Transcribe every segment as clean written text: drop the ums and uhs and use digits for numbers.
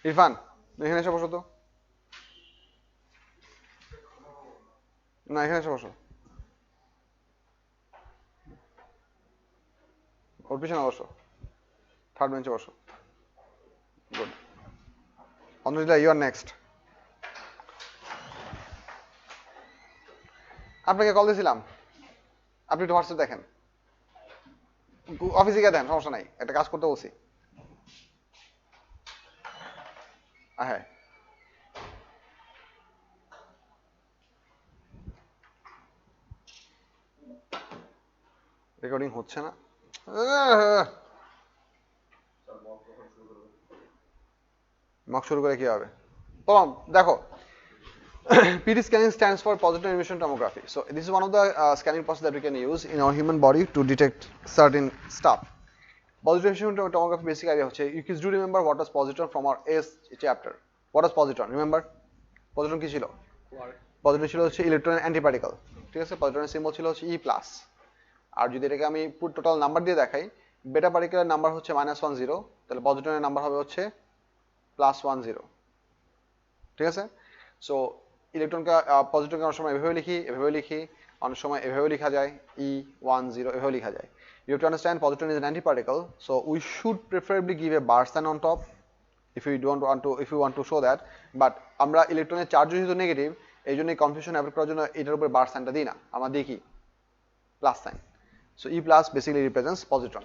ইরফান এখানে এসে বসো তো, না এখানে এসে বসো, ওর পিছনে বসো, থার্ড বেঞ্চে বসো। Good. Anujila you are next. আপনাকে কল দিয়েছিলাম, আপনি একটু হোয়াটসঅ্যাপ দেখেন, অফিসে গিয়ে দেন, সমস্যা নাই, একটা কাজ করতে বলছি। হ্যাঁ, রেকর্ডিং হচ্ছে না, মক শুরু করে কি হবে? দেখো, PT scanning stands for positive emission tomography. So this is one of the scanning process that we can use in our human body to detect certain stuff. Positive emission tomography basic idea হচ্ছে, you kids do remember what was positron from our S chapter. What was positron? Remember? Positron কি ছিল? Positron ছিল হচ্ছে electron অ্যান্টিপার্টিকেল, ঠিক আছে? পজিট্রনের symbol ছিল হচ্ছে E+। আর যদি এটাকে আমি পুরো টোটাল নাম্বার দিয়ে দেখাই, বেটা পার্টিকেলের নাম্বার হচ্ছে -10, তাহলে পজিট্রনের নাম্বার হবে হচ্ছে +10, ঠিক আছে? সো ইলেকট্রনকে পজিট্রনকে অনেক সময় এভাবে লিখি, এভাবে লিখি, অনেক সময় এভাবে লেখা যায়, E10 এভাবে লেখা যায়। You have to understand positron is an antiparticle, so we should preferably give a bar sign on top if you want to show that, but আমরা ইলেকট্রনের চার্জ যেহেতু নেগেটিভ, এই জন্য কনফিউশন অ্যাভয়েড করার জন্য এটার উপর বার সাইনটা দিই না, আমরা দেখি plus sign. So E+ basically represents positron.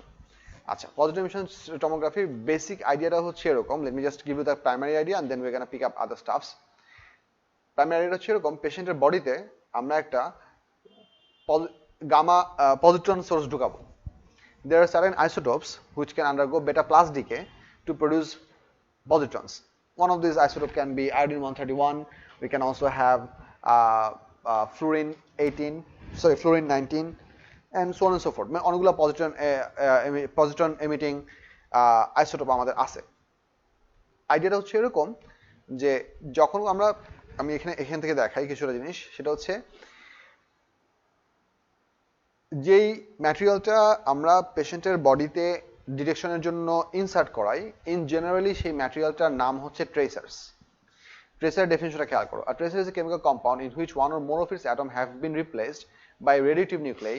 আচ্ছা, positive emission tomography বেসিক আইডিয়াটা হচ্ছে এরকম, let me just give you the primary idea and then we're gonna pick up other stuffs. Primary আইডিয়াটা হচ্ছে এরকম, পেশেন্টের বডিতে আমরা একটা গামা পজিট্রন সোর্স ঢুকাবো। There are certain isotopes which can undergo beta plus decay to produce positrons. One of these isotopes can be iodine 131. We can also have fluorine 18, sorry, fluorine 19, and so on and so forth. মানে অনেকগুলো positron emitting isotope আমাদের আছে। আইডিয়াটা হচ্ছে এরকম যে যখন আমি এখান থেকে দেখাই কিছুটা জিনিস, সেটা হচ্ছে যেই ম্যাটেরিয়ালটা আমরা পেশেন্টের বডিতে ডিটেকশনের জন্য ইনসার্ট করাই, ইন জেনারেলি সেই ম্যাটেরিয়ালটার নাম হচ্ছে ট্রেসার্স। ট্রেসার ডেফিনিশনটা খেয়াল করো। A tracer is a chemical compound in which one or more of its atoms have been replaced by radioactive nuclei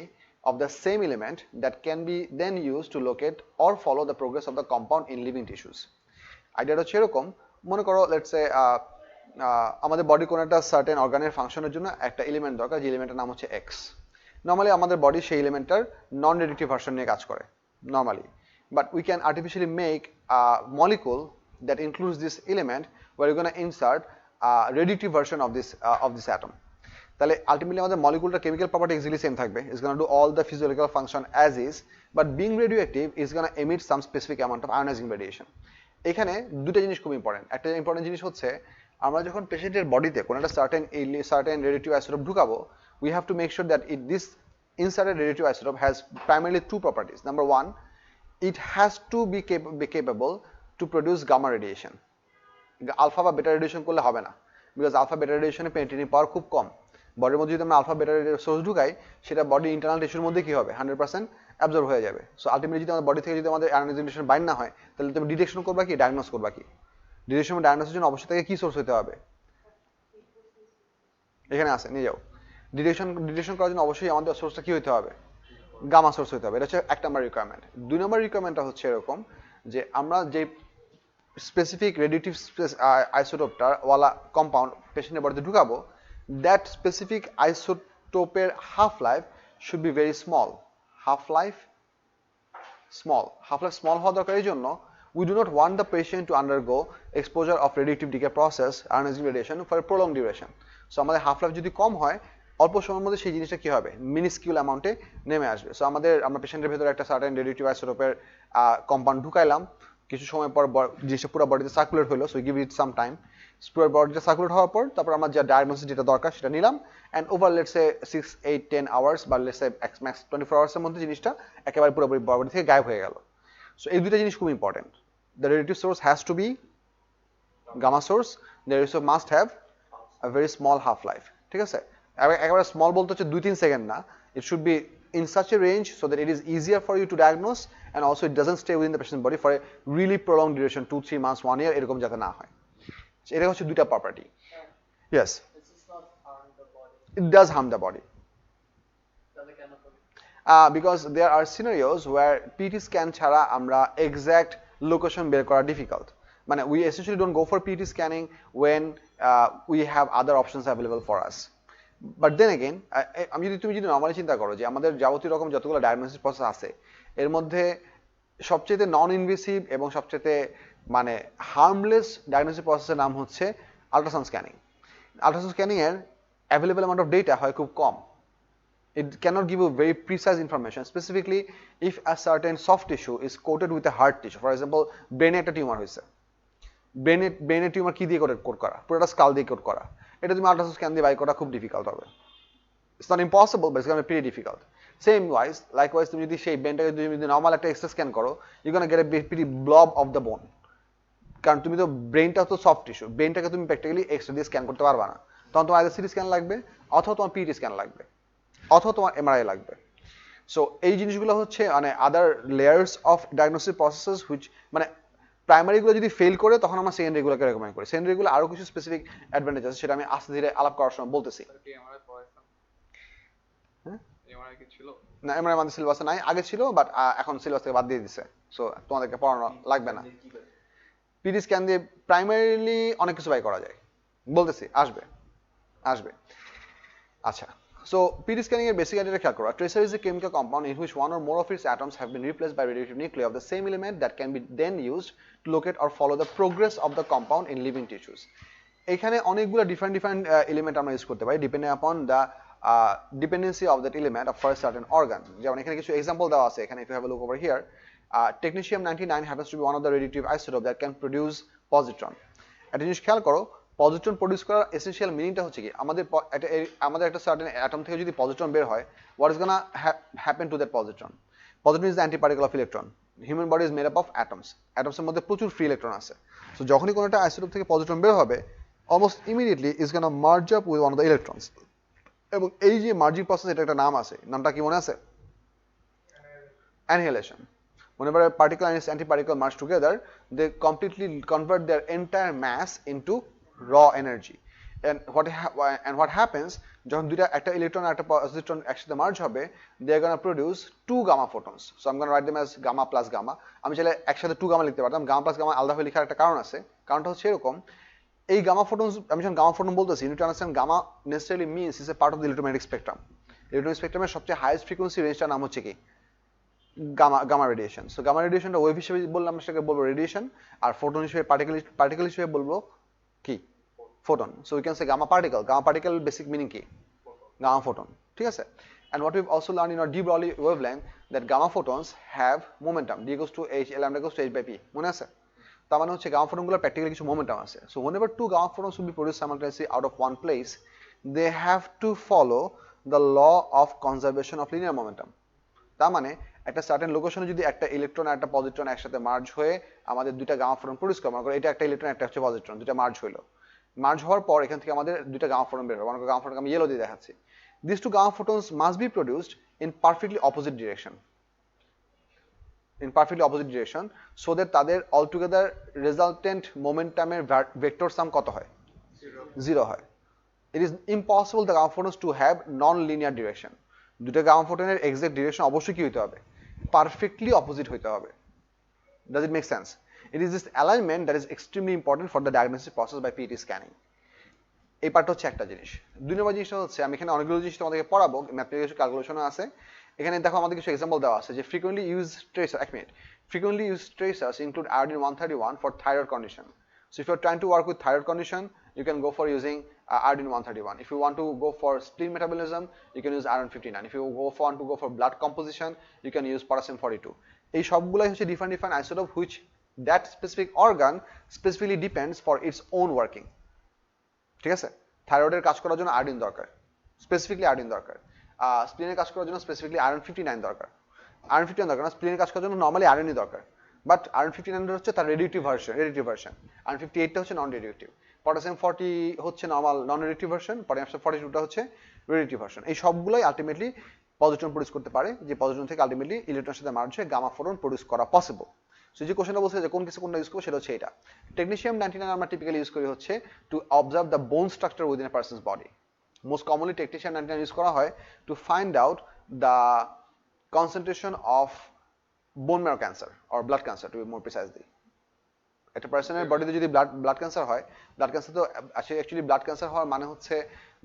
of the same element that can be then used to locate or follow the progress of the compound in living tissues. আইডিয়াটা হচ্ছে এরকম, মনে করো let's say আমাদের body কোনো একটা certain অর্গানের ফাংশনের জন্য একটা এলিমেন্ট দরকার, যে এলিমেন্টের নাম হচ্ছে এক্স। নর্মালি আমাদের বডি সেই এলিমেন্টটার নন রেডিয়েটিভ ভার্সন নিয়ে কাজ করে normally, but we can artificially make molecule that includes this element where you're going to insert a radioactive version of this atom. তাহলে আলটিমেটলি আমাদের মলিকুলটার কেমিক্যাল প্রপার্টি এক্স্যাক্টলি সেম থাকবে, is gonna do all the physiological function as is, but being radioactive is gonna emit some specific amount of ionising radiation. এখানে দুটো জিনিস খুব important. একটা important জিনিস হচ্ছে, আমরা যখন পেশেন্টের বডিতে কোনো একটা সার্টেন রেডিয়েটিভ আইসোটোপ ঢুকাবো, we have to make sure that this inserted radioactive isotope has primarily two properties. Number one, it has to be capable to produce gamma radiation. Alpha বা বেটা রেডিয়েশন করলে হবে না, because alpha বেটা রেডিয়েশনে penetrating পাওয়ার খুব কম। বডির মধ্যে যদি আমরা আলফা বেটা সোর্স ঢুকাই, সেটা বডি ইন্টারনাল টিস্যুর মধ্যে কি হবে, 100% অ্যাবজর্ব হয়ে যাবে। সো আলটিমেটলি যদি আমাদের বডি থেকে যদি আমাদের আয়োনাইজিং রেডিয়েশন বাইন্ড না হয়, তাহলে তুমি ডিটেকশন করবা কি, ডায়াগনোস করবা কি? ডিটেকশন ডায়াগনোসের জন্য অবশ্যই থেকে কি সোর্স হতে হবে, এখানে আছে নিয়ে যাও। ডিটেকশন করার জন্য অবশ্যই আমাদের সোর্সটা কি হতে হবে, গামা সোর্স হতে হবে। এটা হচ্ছে এক নম্বর রিকোয়ারমেন্ট। দুই নম্বর রিকোয়ারমেন্টটা হচ্ছে এরকম যে আমরা যে স্পেসিফিক রেডিয়েটিভ আইসোটোপটা ওয়ালা কম্পাউন্ড পেশেন্টের বডিতে ঢুকাবো, দ্যাট স্পেসিফিক আইসোটোপের half life should be very small. Half life small হওয়া দরকার। এই জন্য we do not want the patient to undergo exposure of radioactive decay process, ionizing radiation, for a prolonged duration. So আমাদের half life যদি কম হয়, অল্প সময়ের মধ্যে সেই জিনিসটা কি হবে, মিনিস্কিউল অ্যামাউন্টে নেমে আসবে। সো আমরা পেশেন্টের ভেতরে একটা সার্টেন রেডিয়েটিভ আইসোটোপের কম্পাউন্ড ঢুকাইলাম, কিছু সময় পর জিনিসটা পুরো বডিতে সার্কুলেট হলো, so give it some time. পুরো বডিতে সার্কুলেট হওয়ার পর তারপর আমার যা ডায়াগনোসিস যেটা দরকার সেটা নিলাম, and over let's say 6-8-10 hours বা লেটস সে ম্যাক্স 24 আওয়ার্সের মধ্যে জিনিসটা একেবারে পুরোপুরি বডি থেকে গায়েব হয়ে গেল। সো এই দুটো জিনিস খুব important. The radiative source has to be gamma source. The radiative source must have a very small half life. ঠিক আছে? একেবারে স্মল বলতে হচ্ছে 2-3 সেকেন্ড না, it should be in such a range so that it is easier for you to diagnose and also it doesn't stay within the patient's body for a really prolonged duration, 2-3 months, 1 year, এরকম যাতে না হয়। এটা হচ্ছে দুইটা property. Yes, it does harm the body. Because there are scenarios where PT scan ছাড়া আমরা exact location বের করা difficult. মানে we essentially don't go for PT scanning when we have other options available for us. But then again, তুমি যদি normally চিন্তা করো যে আমাদের যাবতীয় রকম যতগুলো ডায়াগনোসিস প্রসেস আছে এর মধ্যে সবচেয়ে নন ইনভেসিভ এবং সবচেয়ে মানে হার্মলেস ডায়াগনোসিস প্রসেসের নাম হচ্ছে আল্ট্রাসাউন্ড স্ক্যানিং। আল্ট্রাসাউন্ড স্ক্যানিং এর অ্যাভেলেবল অ্যামাউন্ট অফ ডেটা হয় খুব কম। It cannot give you very precise information, specifically if a certain soft tissue is coated with a hard tissue. For example, ব্রেনে একটা tumour হয়েছে, ব্রেনের টিউমার কি দিয়ে coat করা, পুরোটা স্কাল দিয়ে কোট করা, এটা তুমি আল্ট্রাসাউন্ড স্ক্যান দিয়ে বাই করা খুব ডিফিকাল্ট হবে। It's not impossible, but it's going to be pretty difficult. Likewise, তুমি যদি সেই ব্রেনটাকে যদি নর্মাল একটা এক্সরে স্ক্যান করো, you're going to get a pretty blob of the bone. কারণ তুমি তো ব্রেনটা তো সফট টিস্যু, ব্রেনটাকে তুমি প্র্যাকটিক্যালি এক্সরে দিয়ে স্ক্যান করতে পারবা না। তখন তোমার আইদার সিটি স্ক্যান লাগবে অথবা তোমার পিটি স্ক্যান লাগবে অথবা তোমার এমআরআই লাগবে। সো এই জিনিসগুলো হচ্ছে মানে other layers of diagnosis processes which মানে প্রাইমারিগুলো যদি ফেল করে তখন আমরা সেকেন্ডারিগুলোকে রেকমেন্ড করি। সেকেন্ডারিগুলো আরো কিছু স্পেসিফিক অ্যাডভান্টেজ আছে, সেটা আমি আস্তে ধীরে আলাপ করার সময় বলতেছি। না, এমআরআই আমাদের সিলেবাসে নাই, আগে ছিল বাট এখন সিলেবাস থেকে বাদ দিয়ে দিছে, সো তোমাদেরকে পড়ানো লাগবে না। পিটি স্ক্যান দিয়ে প্রাইমারিলি অনেক কিছু বাই করা যায়, বলতেছি আসবে। আচ্ছা, so PT scanning এর basic idea খেয়াল করো। A tracer is a chemical compound in which one or more of its atoms have been replaced by radioactive nuclei of the same element that can be then used to locate or follow the progress of the compound in living tissues. এখানে অনেকগুলো different element আমরা use করতে পারি depending upon the dependency of that element for a certain organ. যেমন এখানে কিছু example দেওয়া আছে এখানে, if you have a look over here, technetium-99 happens to be one of the radioactive isotope that can produce positron. একটা জিনিস খেয়াল করো, পজিট্রন প্রডিউস করার এসেনশিয়াল মিনিংটা হচ্ছে কি, আমাদের একটা সার্টেন অ্যাটম থেকে যদি পজিট্রন বের হয়, what is gonna happen to that positron? Positron is the antiparticle of electron. Human body is made up of atoms, অ্যাটমসের মধ্যে প্রচুর ফ্রি ইলেকট্রন আছে। সো যখনই কোনো একটা আইসোটোপ থেকে পজিট্রন বের হবে, almost immediately is gonna merge up with one of the electrons. এবং এই যে মার্জিং প্রসেস, এটা একটা নাম আছে, নামটা কি মনে আছে? Annihilation. Whenever a particle and its antiparticle merge together, they completely convert their entire mass into raw energy. And what happens যখন দুইটা একটা ইলেকট্রন আর একটা পজিট্রন একসাথে মার্জ হবে, they are going to produce 2 gamma photons. So I'm going to write them as gamma plus gamma. আমি চাইলে একসাথে 2 gamma লিখতে পারতাম, gamma plus gamma আলাদা হয়ে লেখার একটা কারণ আছে। কারণটা হচ্ছে এরকম, এই গামা ফোটনস, আমি যখন গামা ফোটন বলতেছি, you need to understand gamma necessarily means is a part of the electromagnetic spectrum. Electromagnetic স্পেকট্রামের সবচেয়ে হাইয়েস্ট ফ্রিকোয়েন্সি রেঞ্জটার নাম হচ্ছে কি? Gamma radiation. সো গামা রেডিয়েশনটা ওয়েভ হিসেবে বললাম, সেটাকে বলবো রেডিয়েশন, আর ফোটন হিসেবে পার্টিকেল হিসেবে বলবো কি? Photon. So we can say gamma particle basic meaning কি? গামা ফোটন, ঠিক আছে? And what we've also learned in our de Broglie wavelength that gamma photons have momentum, d equals to h, lambda equals to h by p, মনে আছে? তার মানে হচ্ছে gamma ফোটনগুলোর practically কিছু momentum আছে। So whenever 2 gamma photons will be produced simultaneously out of one place, they have to follow the law of conservation of linear momentum. তার মানে একটা সার্টেন লোকেশনে যদি একটা ইলেকট্রন আর একটা পজিট্রন একসাথে মার্জ হয়ে আমাদের দুইটা গামা ফোটন প্রডিউস করে, মনে করো এটা একটা ইলেকট্রন একটা হচ্ছে পজিট্রন, দুইটা মার্জ হলো, মার্জ হওয়ার পর এখান থেকে আমাদের দুইটা গামা ফোটন বের হবে, মনে করো গামা ফোটনকে আমি ইয়েলো দিয়ে দেখাচ্ছি। These 2 gamma photons must be produced in perfectly opposite direction, so that তাদের altogether resultant momentuমের vector sum কত হয়? 0 হয়। It is impossible the gamma photons to have non-linear direction. দুটো গামা ফোটনের এক্সাক্ট ডিরেকশন অবশ্যই কি হতে হবে? পারফেক্টলি অপোজিট হতে হবে। Does it make sense? It is this alignment that is extremely important for the diagnosis process by PET scanning. এই part হচ্ছে একটা জিনিস। 2 নম্বর জিনিসটা হচ্ছে, আমি এখানে অনেকগুলো জিনিস তোমাদেরকে পড়াবো, ম্যাথমেটিক্যাল কিছু ক্যালকুলেশনও আছে এখানে। দেখো আমাদের কিছু এক্সাম্পল দেওয়া আছে যে frequently used tracers include iodine 131 for thyroid condition. So if you're trying to work with thyroid condition, you can go for using iodine 131. If you want to go for spleen metabolism, you can use iron 59. If you want to go for blood composition, you can use potassium 42. এই সবগুলাই হচ্ছে different isotope which that specific organ specifically depends for its own working. ঠিক আছে? থাইরয়েডের কাজ করার জন্য iodine দরকার, স্পেসিফিকলি আয়োডিন দরকার। স্প্লিনের কাজ করার জন্য স্পেসিফিকলি আয়রন 59 দরকার। আয়রন 59 দরকার না, স্প্লিনের কাজ করার জন্য নরমালি আয়রনই দরকার। বাট আয়রন 59 হচ্ছে তার রেডিয়েটিভ ভার্সন। আয়রন 58টা হচ্ছে নন রেডিয়েটিভ। পটাশিয়াম 40 হচ্ছে normal non radiative version, potassium 42টা হচ্ছে রেডিয়েটিভ ভার্সন। এই সবগুলোই আলটিমেটলি পজিট্রন প্রডিউস করতে পারে, যে পজিট্রন থেকে আলটিমেটলি ইলেকট্রনের সাথে মার্জ হয়ে গামা ফোটন প্রডিউস করা পসিবল। সো যে কোশ্চেনটা বলছে যে কোন কিছু কোনটা ইউজ করবো, সেটা হচ্ছে এটা। টেকনিশিয়াম 99 আমরা টিপিক্যালি ইউজ করি হচ্ছে to observe the bone structure within a persons body. Most commonly technetium 99 use করা হয় to find out the concentration of bone marrow cancer or blood cancer to be more precisely. একটা পার্সনের বডিতে যদি blood cancer হয়, blood cancer তো actually blood cancer হওয়ার মানে হচ্ছে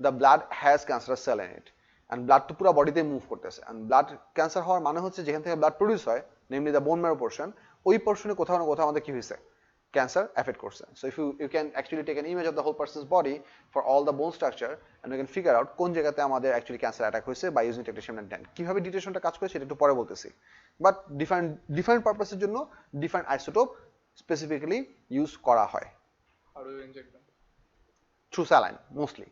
the blood has cancerous cell in it, and blood তো পুরো বডিতে মুভ করতেছে। অ্যান্ড ব্লাড ক্যান্সার হওয়ার মানে হচ্ছে যেখান থেকে ব্লাড প্রডিউস হয়, namely the bone marrow portion, ওই পোর্শনে কোথাও না কোথাও আমাদের কি হয়েছে, ক্যান্সার এফেক্ট করছে। So if you can actually take an image of the whole person's body for all the bone structure, and you can figure out কোন জায়গাতে আমাদের অ্যাকচুয়ালি ক্যান্সার অ্যাটাক হয়েছে বাই ইউজিং টেকনিশিয়াম 99। কিভাবে ডিটেকশনটা কাজ করে সেটা একটু পরে বলতেছি, বাট ডিফারেন্ট পারপাসের জন্য ডিফারেন্ট আইসোটোপ specifically use করা হয়। How do you inject them? Through saline mostly.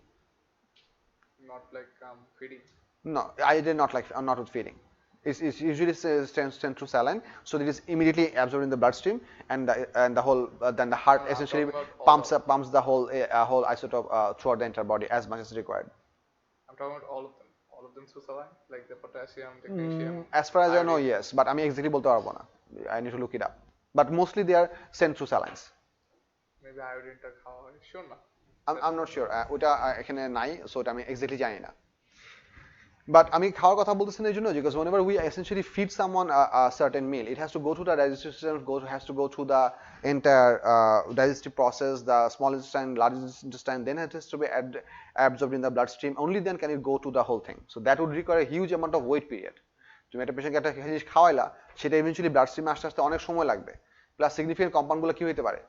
Not like feeding. No, I did not like not with feeding. It's usually sent through saline, so that it is immediately absorbed in the bloodstream, and the whole then the heart essentially pumps the whole isotope throughout the entire body as much as required. I'm talking about all of them. All of them through saline, like the potassium, magnesium. As far as I know, yes, but আমি exactly বলতে পারবো না. I need to look it up. But mostly they are sent through salines. Maybe iodine টা খাওয়া হয়, sure না? I'm not sure. ওটা এখানে নাই, so ওটা আমি exactly জানি না। But আমি খাওয়ার কথা বলতেছি না এই জন্য, because whenever we essentially feed someone a certain meal, it has to go through the digestive system, has to go through the entire digestive process, the small intestine, large intestine, then it has to be absorbed in the bloodstream. Only then can it go to the whole thing. So that would require a huge amount of wait period. তুমি একটা পেশেন্টকে একটা জিনিস খাওয়াইলা, সেটা eventually blood স্ট্রিমে আসতে আসতে অনেক সময় লাগবে, প্লাস সিগনিফিকেন্ট কম্পাউন্ডগুলো কি হতে পারে,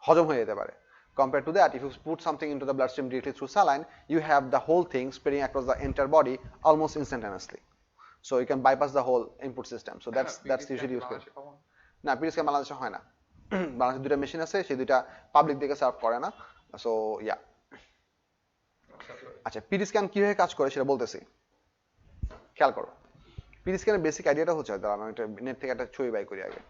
হজম হয়ে যেতে পারে। Compared to that, if you put something into the bloodstream directly through saline, you have the whole thing spreading across the entire body almost instantaneously. So you can bypass the whole input system. So that's usually used. না, PT scan বাংলাদেশে হয় না। বাংলাদেশে দুটো machine আছে, সেই দুইটা public দিকে সার্ভ করে না। সো ইয়া, আচ্ছা পিটি স্ক্যান কিভাবে কাজ করে সেটা বলতেছি, খেয়াল করো। পিটি স্ক্যানের বেসিক আইডিয়াটা হচ্ছে, আমি একটা নেট থেকে একটা ছবি বাই করি আগে।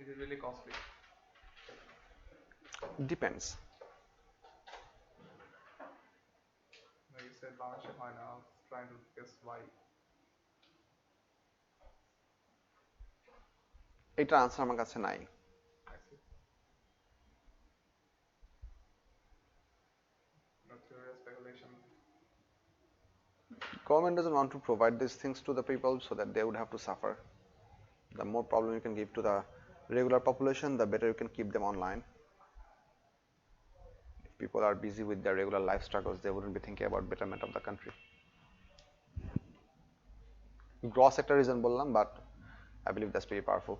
Is it really costly? Depends. Like you said, Bangladesh হয় না, trying to guess why. এটার আনসার আমার কাছে নাই। I see. No theory or speculation. Government doesn't want to provide these things to the people so that they would have to suffer. The more problem you can give to the regular population, the better you can keep them online. If people are busy with their regular life struggles, they wouldn't be thinking about betterment of the country. Gross একটা reason বললাম, but I believe that's pretty powerful.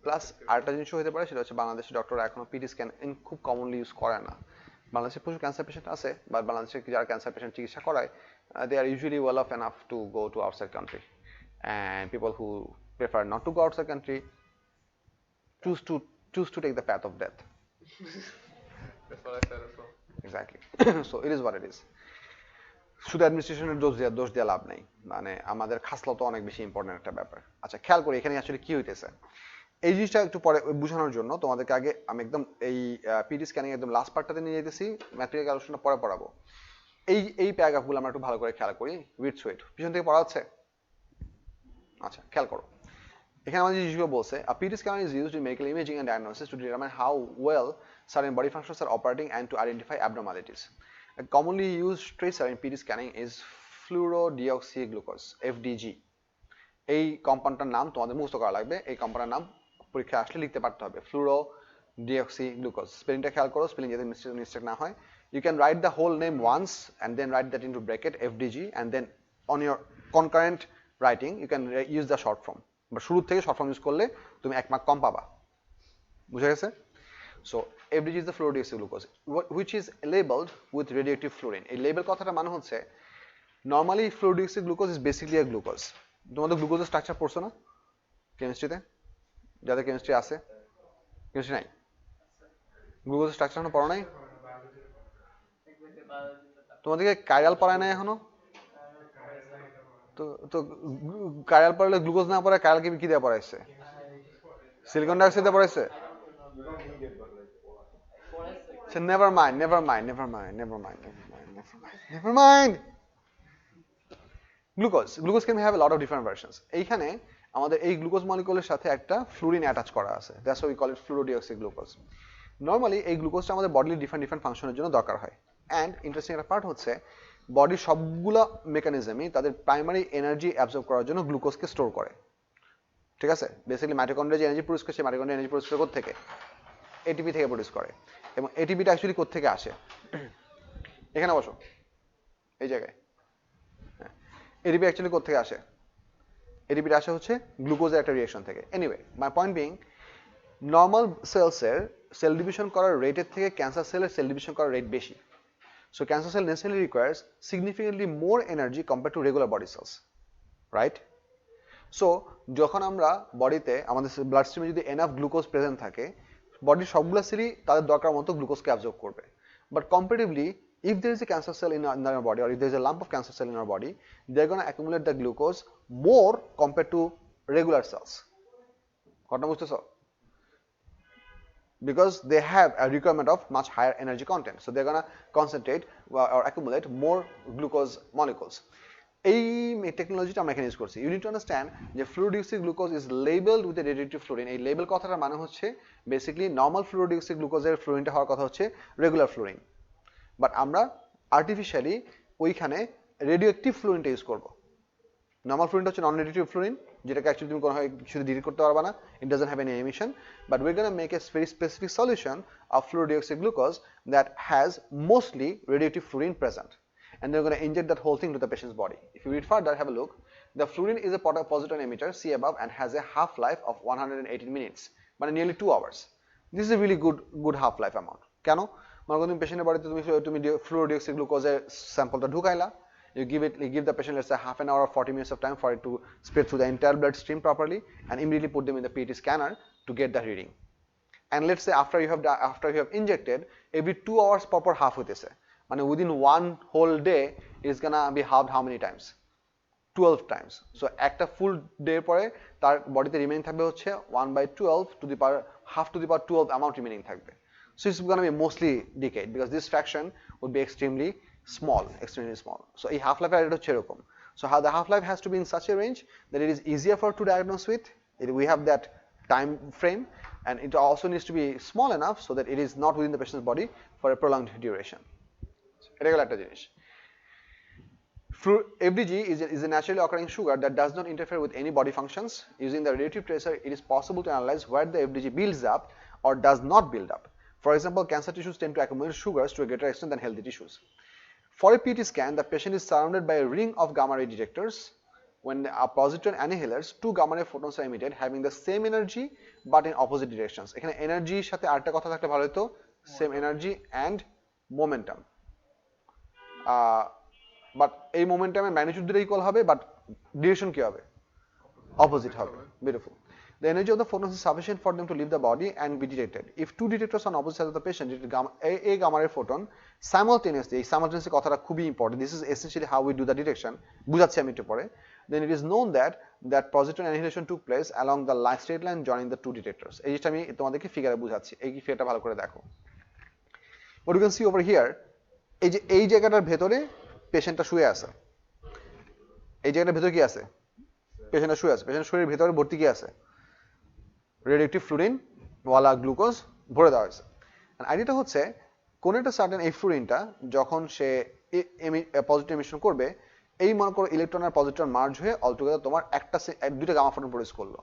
Plus আরেকটা জিনিসও হতে পারে, সেটা হচ্ছে বাংলাদেশি ডক্টররা এখনো PT scan খুব কমনলি ইউজ করে না। বাংলাদেশে প্রচুর ক্যান্সার পেশেন্ট আছে, বাট বাংলাদেশে যারা ক্যান্সার পেশেন্ট চিকিৎসা করায়, they are usually well off enough to go to outside country, and people who prefer not to go outside country choose to take the path of death. That's what I said as well. Exactly. So it is what it is. শুধু অ্যাডমিনিস্ট্রেশনের দোষ দিয়ে লাভ নেই, মানে আমাদের খাসলাও তো অনেক বেশি important একটা ব্যাপার। আচ্ছা খেয়াল করি এখানে আসলে কি হইতেছে, এই জিনিসটা একটু পরে বোঝানোর জন্য তোমাদেরকে আগে আমি একদম এই পিটি স্ক্যানিং একদম লাস্ট পার্টটাতে নিয়ে যেতেছি, ম্যাথমেটিক্যাল আলোচনা পরে পড়াবো। এই প্যারাগ্রাফগুলো আমরা একটু ভালো করে খেয়াল করি, উইথ সুইট পিছন থেকে পড়া হচ্ছে। আচ্ছা খেয়াল করো, এখানে আমাদের জিনিসগুলো বলছে, a PT scanner is used in medical imaging and diagnosis to determine how well certain body functions are operating and to identify abnormalities. A commonly used tracer in PT scanning is fluorodeoxyglucose, FDG. এই কম্পাউন্ডটার নাম তোমাদের মুখস্থ করা লাগবে, এই কম্পাউন্ডের নাম পরীক্ষা আসলে লিখতে পারতে হবে, fluorodeoxyglucose। স্পেলিংটা খেয়াল করো, স্পেলিং যাতে মিস্টেক না হয়। You can write the whole name once and then write that into bracket FDG, and then on your concurrent writing you can use the short form, বা শুরু থেকে শর্ট ফর্ম ইউজ করলে তুমি 1 mark কম পাবা, বুঝা গেছে? So FDG is the fluorodeoxyglucose which is labeled with radioactive fluorine. এই label কথাটা মানে হচ্ছে, normally fluorodeoxyglucose is basically a glucose. তোমাদের গ্লুকোজের স্ট্রাকচার পড়ছো না কেমিস্ট্রিতে? যাদের কেমিস্ট্রি আছে, কেমিস্ট্রি নাই, গ্লুকোজ স্ট্রাকচার এখনো পড়ো নাই? তোমাদেরকে কাইরাল পড়ায় নাই এখনো? তো তো কাইরাল পড়ালে গ্লুকোজ না পড়ে কাইরাল কি দিয়ে পড়াইছে? সিলিকন ডাইঅক্সাইড দিয়ে পড়াইছে? So never mind, never mind, never mind, never mind, never mind, never mind, never mind. Glucose can have a lot of different versions. এইখানে আমাদের এই গ্লুকোজ মলিকিউলের সাথে একটা ফ্লুরিন অ্যাটাচ করা আছে, that's why we call it fluorodeoxy glucose. Normally এই গ্লুকোজটা আমাদের বডির ডিফারেন্ট ফাংশনের জন্য দরকার হয়। অ্যান্ড ইন্টারেস্টিং একটা পার্ট হচ্ছে বডির সবগুলা মেকানিজমই তাদের প্রাইমারি এনার্জি অ্যাবজর্ব করার জন্য গ্লুকোজকে স্টোর করে। ঠিক আছে, বেসিক্যালি মাইটোকন্ড্রিয়া যে এনার্জি প্রডিউস করে সেই মাইটোকন্ড্রিয়া এনার্জি প্রডিউস করে কোত্থেকে? এটিপি থেকে প্রডিউস করে। এবং এটিপিটা অ্যাকচুয়ালি কোত্থেকে আসে? এখানে বসো, এই জায়গায়। এটিপি অ্যাকচুয়ালি কোত্থেকে আসে? এটিপিটা আসে হচ্ছে গ্লুকোজের একটা রিঅ্যাকশন থেকে। Anyway, my point being, normal সেলসের সেল ডিভিশন করার রেটের থেকে ক্যান্সার সেলের সেল ডিভিশন করার রেট বেশি। So cancer cell necessarily requires significantly more energy compare to regular body cells, right? So যখন আমরা বডিতে আমাদের ব্লাড স্ট্রিমে যদি এনাফ গ্লুকোজ প্রেজেন্ট থাকে, বডির সবগুলো সেলই তাদের দরকার মতো গ্লুকোজকে অ্যাবজর্ব করবে। But comparatively, if there is a cancer cell in our body, or if there is a lump of cancer cell in our body, they're going to accumulate the glucose more compared to regular cells. ঘটনা বুঝতেছো? Because they have a requirement of much higher energy content, so they're going to concentrate or accumulate more glucose molecules. এই টেকনোলজিটা আমরা এখানে use করছি। You need to understand যে fluorodeoxy glucose is labelled with a radioactive fluorine. এই label কথাটার মানে হচ্ছে basically normal ফ্লুরোডিঅক্সি গ্লুকোজের ফ্লুরিনটা হওয়ার কথা হচ্ছে রেগুলার ফ্লুরিন, বাট আমরা আর্টিফিশিয়ালি ওইখানে রেডিওঅ্যাক্টিভ ফ্লুরিনটা ইউজ করবো। নর্মাল ফ্লুরিনটা হচ্ছে নন রেডিওঅ্যাক্টিভ ফ্লুরিন, যেটাকে অ্যাকচুয়ালি তুমি কোনোভাবে কিছু ডিটেক্ট করতে পারবে না, it doesn't have any emission, but we are gonna make a very specific solution of fluorodeoxy glucose that has mostly radioactive fluorine present, and they're going to inject that whole thing to the patient's body. If you read further, have a look. The fluorine is a positron emitter, see above, and has a half-life of 118 minutes, but nearly 2 hours. This is a really good half-life amount. কেন? মনে করো তুমি পেশেন্টের বাড়িতে তুমি ফ্লুরোডিঅক্সি গ্লুকোজের স্যাম্পলটা ঢুকাইলা, you give the patient, let's say, half an hour or 40 minutes of time for it to spread through the entire bloodstream properly, and immediately put them in the PET scanner to get the reading. And let's say after you have injected, every 2 hours পর half হইতেছে, মানে within one whole day is gonna be halved how many times? 12 times. So একটা ফুল day পরে তার বডিতে remaining থাকবে হচ্ছে 1/12 to the power half to the power 12 amount remaining থাকবে. So it's gonna be mostly decayed because this fraction would be extremely small. So এই half life rate হচ্ছে এরকম. So how the half life has to be in such a range that it is easier for to diagnose with. We have that time frame, and it also needs to be small enough so that it is not within the patient's body for a prolonged duration. এটা গেল একটা জিনিস। FDG is a naturally occurring sugar that does not interfere with any body functions. Using the radiative tracer, it is possible to analyze where the FDG builds up or does not build up. For example, cancer tissues tend to accumulate sugars to a greater extent than healthy tissues. For a PET scan, the patient is surrounded by a ring of gamma ray detectors. When a positron annihilates, 2 gamma ray photons are emitted having the same energy but in opposite directions. এখানে এনার্জির সাথে আরেকটা কথা থাকলে ভালো হতো, same energy and momentum. But এই মোমেন্টামের magnitude দুটো ইকুয়াল হবে, বাট ডিরেকশন কি হবে? অপোজিট হবে। Beautiful. The energy of the photons is sufficient for them to leave the body and be detected. If two detectors on opposite sides of the patient detect a gamma ray photon simultaneously, এই simultaneously কথাটা খুবই important, this is essentially how we do the detection, বুঝাচ্ছি আমি একটু পরে, then it is known that positron annihilation took place along the straight line joining the two detectors. এই জিনিসটা আমি তোমাদেরকে ফিগারে বুঝাচ্ছি, এই ফিগারটা ভালো করে দেখো। What you can see over here, এই যে এই জায়গাটার ভেতরে পেশেন্টটা শুয়ে আছে, এই জায়গাটার ভেতরে কি আছে? পেশেন্টটা শুয়ে আছে, পেশেন্টের শরীরের ভেতরে ভর্তি কি আছে? রেডিওঅ্যাক্টিভ ফ্লুরিন ওয়ালা গ্লুকোজ ভরে দেওয়া হয়েছে। আইডিয়াটা হচ্ছে কোন একটা সার্টেন এই ফ্লুরিনটা যখন সে পজিটিভ এমিশন করবে, এই মনে করো ইলেকট্রন আর পজিট্রন মার্জ হয়ে অলটুগেদার তোমার দুইটা গামা ফোটন প্রডিউস করলো।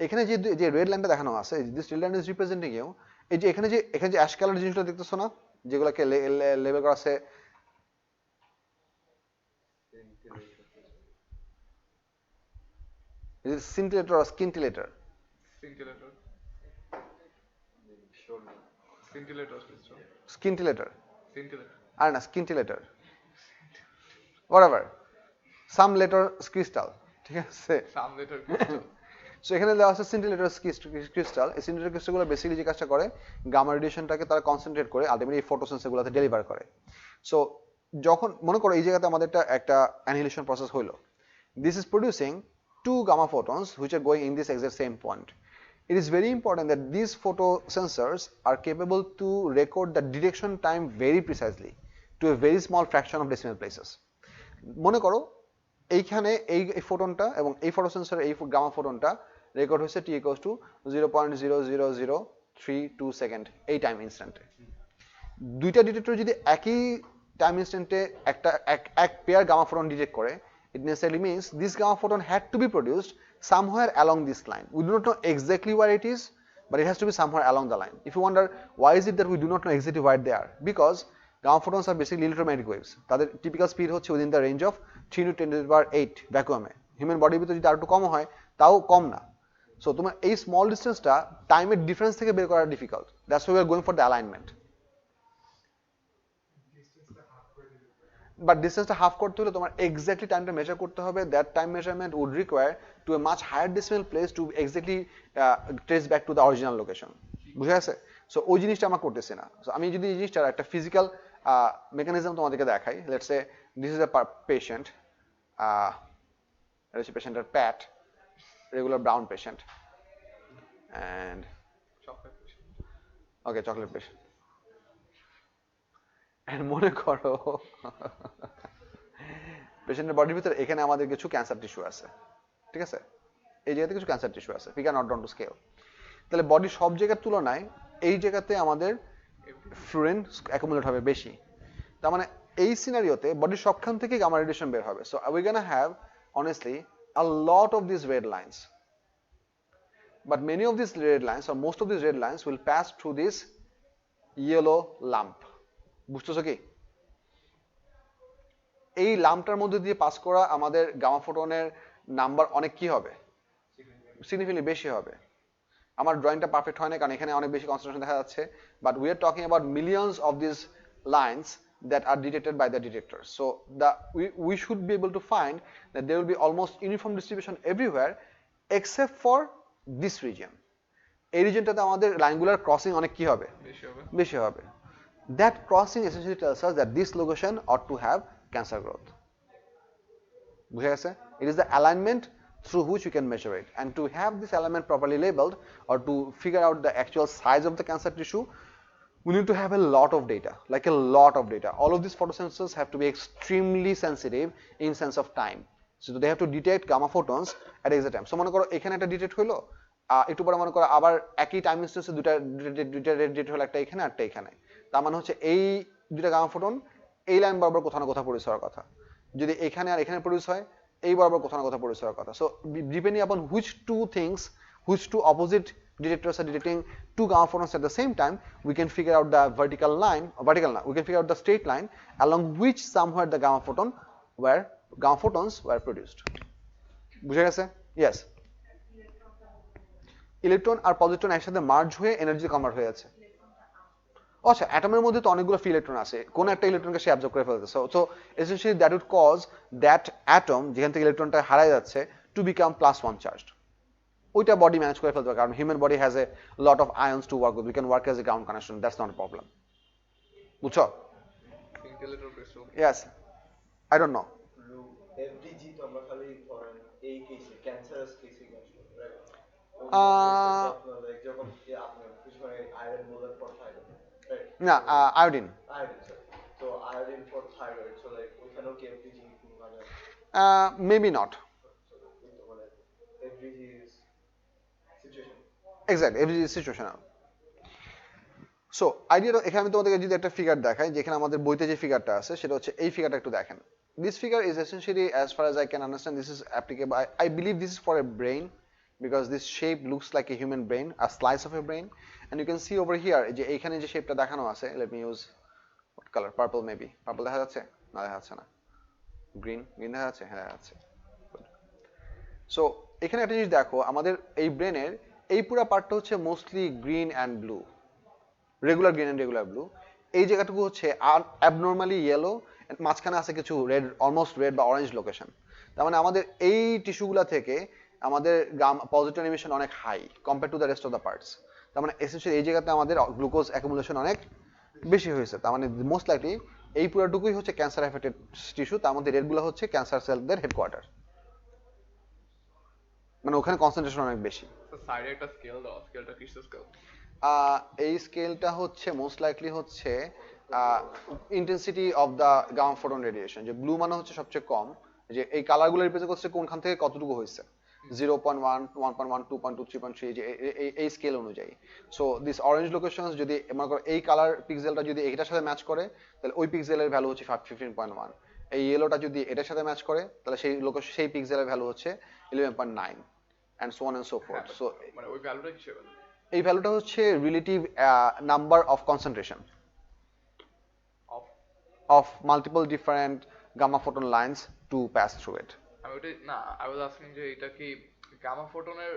এখানে যে রেড লাইনটা দেখানো আছে, this red line is representing you, এই যে এখানে যে অ্যাশ কালার জিনিসটা দেখতেছো না, যেগুলোকে লেবেল করা আছে scintillator or scintillator? Scintillator. আর না, scintillator. Whatever. Some letter crystal. ঠিক আছে? Some letter crystal. সো এখানে দেওয়া আছে সিন্টিলেটর ক্রিস্টাল। এই সিন্টিলেটর ক্রিস্টালগুলো বেসিক্যালি যে কাজটা করে, গামা রেডিয়েশনটাকে তারা কনসেন্ট্রেট করে আলটিমেটলি এই ফটোসেন্সরগুলোতে ডেলিভার করে। সো যখন মনে করো এই জায়গাতে আমাদের একটা অ্যানিহিলেশন প্রসেস হইলো, this is producing two gamma photons which are going in this exact same point. It is very important that these photosensors are capable to record the detection time very precisely to a very small fraction of decimal places. মনে করো এইখানে এই ফোটনটা এবং এই ফটোসেন্সর এই gamma ফোটনটা record হয়েছে t equals to 0.00032 second এই time ইনস্ট্যান্টে। দুইটা ডিটেক্টর যদি একই টাইম ইনস্ট্যান্টে এক পেয়ার গামা ফোটন ডিটেক্ট করে, it necessarily means this gamma photon had to be produced somewhere along this line. We do not know exactly where it is, but it has to be somewhere along the line. If you wonder why is it that we do not know exactly where they are, because gamma photons are basically electromagnetic waves. তাদের typical speed হচ্ছে within the range of 3 to 10 to the power 8 ভ্যাকুয়ামে। Human বডির ভিতরে যদি আর একটু কম হয় তাও কম না। So তোমার এই স্মল ডিস্টেন্সটা টাইমের ডিফারেন্স থেকে বের করা difficult. That's why we are going for the alignment. But ডিস্টেন্সটা হাফ করতে হলে তোমার এক্স্যাক্টলি টাইমটা মেজার করতে হবে। That time measurement would require to a much higher decimal place to exactly trace back to the original location. বুঝে আছে? So ওই জিনিসটা আমরা করতেছি না। সো আমি যদি এই জিনিসটার একটা ফিজিক্যাল মেকানিজম তোমাদেরকে দেখাই, let's say this is a patient, এটা হচ্ছে পেশেন্টের প্যাট, regular brown patient, and okay chocolate patient. মনে করো পেশেন্টের বডির ভিতরে এখানে আমাদের কিছু ক্যান্সার টিস্যু আছে, ঠিক আছে? এই জায়গাতে কিছু ক্যান্সার টিস্যু আছে, figure not down to scale. তাহলে বডির সব জায়গার তুলনায় এই জায়গাতে আমাদের ফ্লুরেন অ্যাকুমুলেট হবে বেশি। তার মানে এই সিনারিওতে বডির সবখান থেকে গামা রেডিয়েশন বের হবে। So we gonna have honestly a lot of these red lines, but many of these red lines or most of these red lines will pass through this yellow lump. বুঝতেছো কি? এই লাম্পটার মধ্যে দিয়ে pass করা আমাদের gamma ফোটনের number অনেক কি হবে, সিগনিফিকেন্টলি বেশি হবে। আমার ড্রয়িংটা পারফেক্ট হয় না কারণ এখানে অনেক বেশি কনসেন্ট্রেশন দেখা যাচ্ছে, but we are talking about millions of this lines that are detected by the detectors. So we should be able to find that there will be almost uniform distribution everywhere except for this region. এই রিজনটাতে আমাদের লাইনগুলোর crossing অনেক কি হবে, বেশি হবে। That crossing essentially tells us that this location ought to have cancer growth. বুঝে গেছে? It is the alignment through which we can measure it, and to have this alignment properly labeled or to figure out the actual size of the cancer tissue, we need to have a lot of data, like a lot of data. All of these photosensors have to be extremely sensitive in sense of time. So they have to detect gamma photons at exact time. So মনে করো এখানে একটা detect হলো, একটু পরে মনে করো আবার একই টাইম ইনস্ট্যান্সে দুইটা ডিটেক্ট হলো, একটা এখানে একটা এখানে। তার মানে হচ্ছে এই দুইটা গামা ফোটন এই লাইন বরাবর কোথাও না কোথাও প্রডিউস হওয়ার কথা। যদি এখানে আর এখানে প্রডিউস হয়, এই বরাবর কোথাও না কোথাও প্রডিউস হওয়ার কথা। সো ডিপেন্ডিং আপন which two opposite detectors are detecting two gamma photons at the same time, we can figure out the we can figure out the straight line along which somewhere the gamma photons were produced. বুঝে গেছে? Yes. Electron আর positron একসাথে merge হয়ে energy convert হয়ে যাচ্ছে। আচ্ছা, অ্যাটমের মধ্যে তো অনেকগুলো ফ্রি ইলেকট্রন আছে, কোন একটা ইলেকট্রনকে সে অ্যাবজর্ব করে ফেলতেছে। So essentially that would cause that atom যেখান থেকে ইলেকট্রনটা হারায় যাচ্ছে টু বিকাম +1 চার্জড। ওইটা বডি ম্যানেজ করে ফেলতে পারে কারণ human body has a lot of ions to work with, we can work as a ground connection, that's not a problem. বুঝছো? Yes, I don't know. FDG তো আমরা খালি ধরেন এই কেসে ক্যান্সারাস কেসে রাইট? যখন আপনার কিছু আয়রন বলার পর থাইরয়েড, রাইট? না, আয়োডিন। তো iodine for thyroid, so like ওখানেও কি এফডিজি মানে maybe not. FDG is situation. Exact, FDG is situational. So আইডিয়াটা এখানে আমি তোমাদেরকে যদি একটা ফিগার দেখাই, যেখানে আমাদের বইতে যে ফিগারটা আছে সেটা হচ্ছে এই ফিগারটা একটু দেখেন। This figure is essentially, as far as I can understand, this is applicable. I believe this is for a brain because this shape looks like a human brain, a slice of a brain. And you can see over here, যে এইখানে যে শেপটা দেখানো আছে, let me use what color? Purple maybe. Purple দেখা যাচ্ছে? না দেখা যাচ্ছে না। Green দেখা যাচ্ছে? হ্যাঁ দেখা যাচ্ছে। সো এখানে একটা জিনিস দেখো, আমাদের এই ব্রেনের এই পুরো পার্টটা হচ্ছে mostly green and blue, regular green and regular blue. এই জায়গাটুকু হচ্ছে অ্যাবনর্মালি ইয়েলো, মাঝখানে আছে কিছু রেড, অলমোস্ট রেড বা অরেঞ্জ লোকেশন। তার মানে আমাদের এই টিস্যুগুলা থেকে আমাদের পজিট্রন এমিশন অনেক high compare to the rest of the parts. তার মানে এসেন্সিয়ালি এই জায়গাতে আমাদের গ্লুকোজ অ্যাকুমুলেশন অনেক বেশি হয়েছে। তার মানে মোস্ট লাইকলি এই পুরোটুকুই হচ্ছে ক্যান্সার এফেক্টেড টিস্যু, তার মধ্যে রেডগুলো হচ্ছে ক্যান্সার সেলদের হেডকোয়ার্টার, মানে ওখানে কনসেন্ট্রেশন অনেক বেশি। তো সাইডে একটা স্কেল দাও, স্কেলটা কিসের স্কেল? এই স্কেলটা হচ্ছে মোস্ট লাইকলি হচ্ছে intensity of the gamma photon radiation, যে ব্লু মানে হচ্ছে সবচেয়ে কম, যে এই কালারগুলো রিপ্রেজেন্ট করছে কোনখান থেকে কতটুকু হয়েছে, 0.1, 1.1, 2.2, 3.3, যে এই স্কেল অনুযায়ী। সো দিস অরেঞ্জ লোকেশন যদি মনে করো এই কালার পিক্সেলটা যদি এটার সাথে ম্যাচ করে তাহলে ওই পিক্সেলের ভ্যালু হচ্ছে 15.1, এই ইয়েলোটা যদি এটার সাথে ম্যাচ করে তাহলে সেই লোকেশন সেই পিক্সেলের ভ্যালু হচ্ছে 11.9 and so on and so forth. So মানে ওই ভ্যালুটা কিসের ভ্যালু? এই ভ্যালুটা হচ্ছে relative number of concentration of of multiple different gamma photon lines to pass through it. আমি ওটাই না, আই ওয়াজ আস্কিং যে এটা কি গামা ফোটনের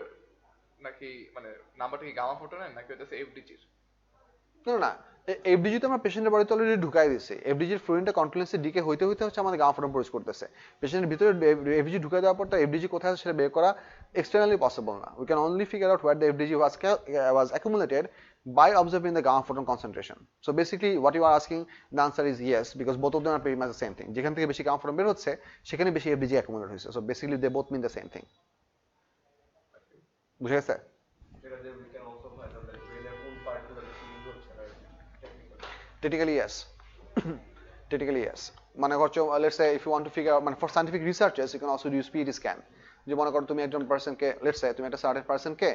নাকি, মানে নাম্বারটা কি গামা ফোটনের নাকি হচ্ছে এফডিজির? না না, এফডিজি তো আমরা পেশেন্টের বডিতে অলরেডি ঢুকাই দিছি। এফডিজির ফ্লুইনটা কন্টিনিউয়াসলি ডিকে হইতে হইতে হচ্ছে আমাদের গামা ফোটন প্রডিউস করতেছে। পেশেন্টের ভিতরে এফডিজি ঢুকাই দেওয়ার পর তো এফডিজি কোথায় আছে সেটা বের করা এক্সটার্নালি পসিবল না। We can only figure out where the FDG was accumulated by observing the gamma photon concentration. So basically what you are asking, the answer is yes, because both of them are pretty much the same thing. যেখান থেকে বেশি gamma photon বের হচ্ছে সেখানে বেশি এফডিজি accumulate হয়েছে। So basically they both mean the same thing. বুঝে গেছে? যেটাতে we can also find out like brain এর কোন পার্টগুলো বেশি ইউজ হচ্ছে, right? Technically. Technically yes. Technically yes. মানে করছো, let's say if you want to figure out, মানে for scientific researchers you can also use PET scan. যে মনে করো তুমি একজন পার্সনকে, let's say তুমি একটা সার্টেন পার্সনকে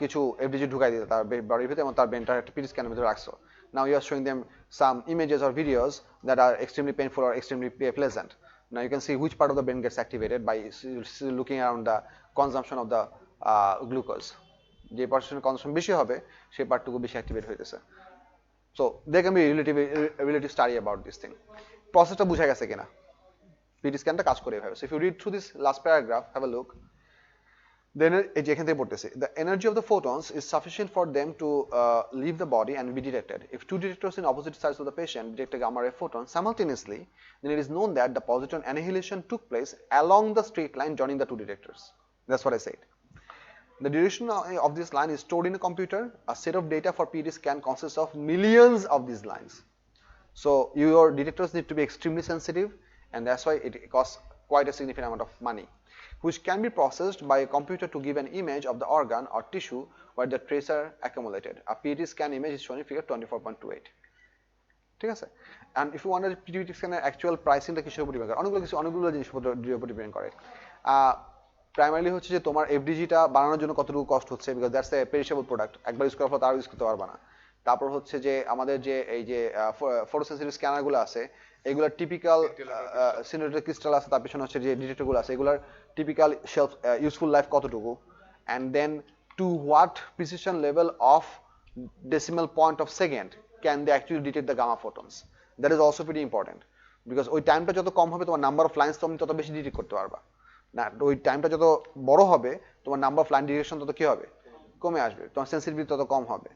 কিছু এফডিজি ঢুকাই দিতে তার বডির ভিতরে এবং তার ব্রেনটার একটা পিটি স্ক্যানের ভিতরে রাখছো। Now you are showing them some images or videos that are extremely painful or extremely pleasant. Now you can see which part of the brain gets activated by looking around the consumption of the glucose. যে পার্সনের consumption বেশি হবে সেই পার্টটুকু বেশি activate হইতেছে। So there can be relative study about this thing. প্রসেসটা বুঝা গেছে কিনা? পিটি স্ক্যানটা কাজ করে এভাবে। So if you read through this last paragraph, have a look. Then এখান থেকে পড়তেছি, the energy of the photons is sufficient for them to leave the body and be detected. If two detectors in opposite sides of the patient detect a gamma ray photon simultaneously, then it is known that the positron annihilation took place along the straight line joining the two detectors. That's what I said. The duration of this line is stored in a computer. A set of data for PET scan consists of millions of these lines. So your detectors need to be extremely sensitive, and that's why it costs quite a significant amount of money, which can be processed by a computer to give an image of the organ or tissue where the tracer accumulated. A PET scan image is shown in figure 24.28. ঠিক আছে? And if you want a PET scanner actual pricing টা কিসের উপর depend করে? অনেকগুলো জিনিসের উপর depend করে। প্রাইমারিলি হচ্ছে যে তোমার এফডিজিটা বানানোর জন্য কতটুকু কস্ট হচ্ছে, because that's a perishable product, একবার ইউজ করার পর তার ইউজ করতে পারবা না। তারপর হচ্ছে যে আমাদের যে এই যে ফটোসেন্সিটিভ স্ক্যানারগুলো আছে এগুলোর টিপিক্যাল সিনেটেড ক্রিস্টাল আছে, তার পিছনে হচ্ছে যে ডিটেক্টরগুলো আছে এগুলোর টিপিক্যাল শেলফ ইউজফুল লাইফ কতটুকু, and then to what precision level of decimal point of second can they actually detect the gamma photons. That is also pretty important, because ওই টাইমটা যত কম হবে তোমার নাম্বার অফ লাইন্স তুমি তত বেশি detect করতে পারবা না, ওই টাইমটা যত বড় হবে তোমার নাম্বার অফ লাইন ডিটেকশন তত কি হবে, কমে আসবে, তোমার সেন্সিটিভিটি তত কম হবে।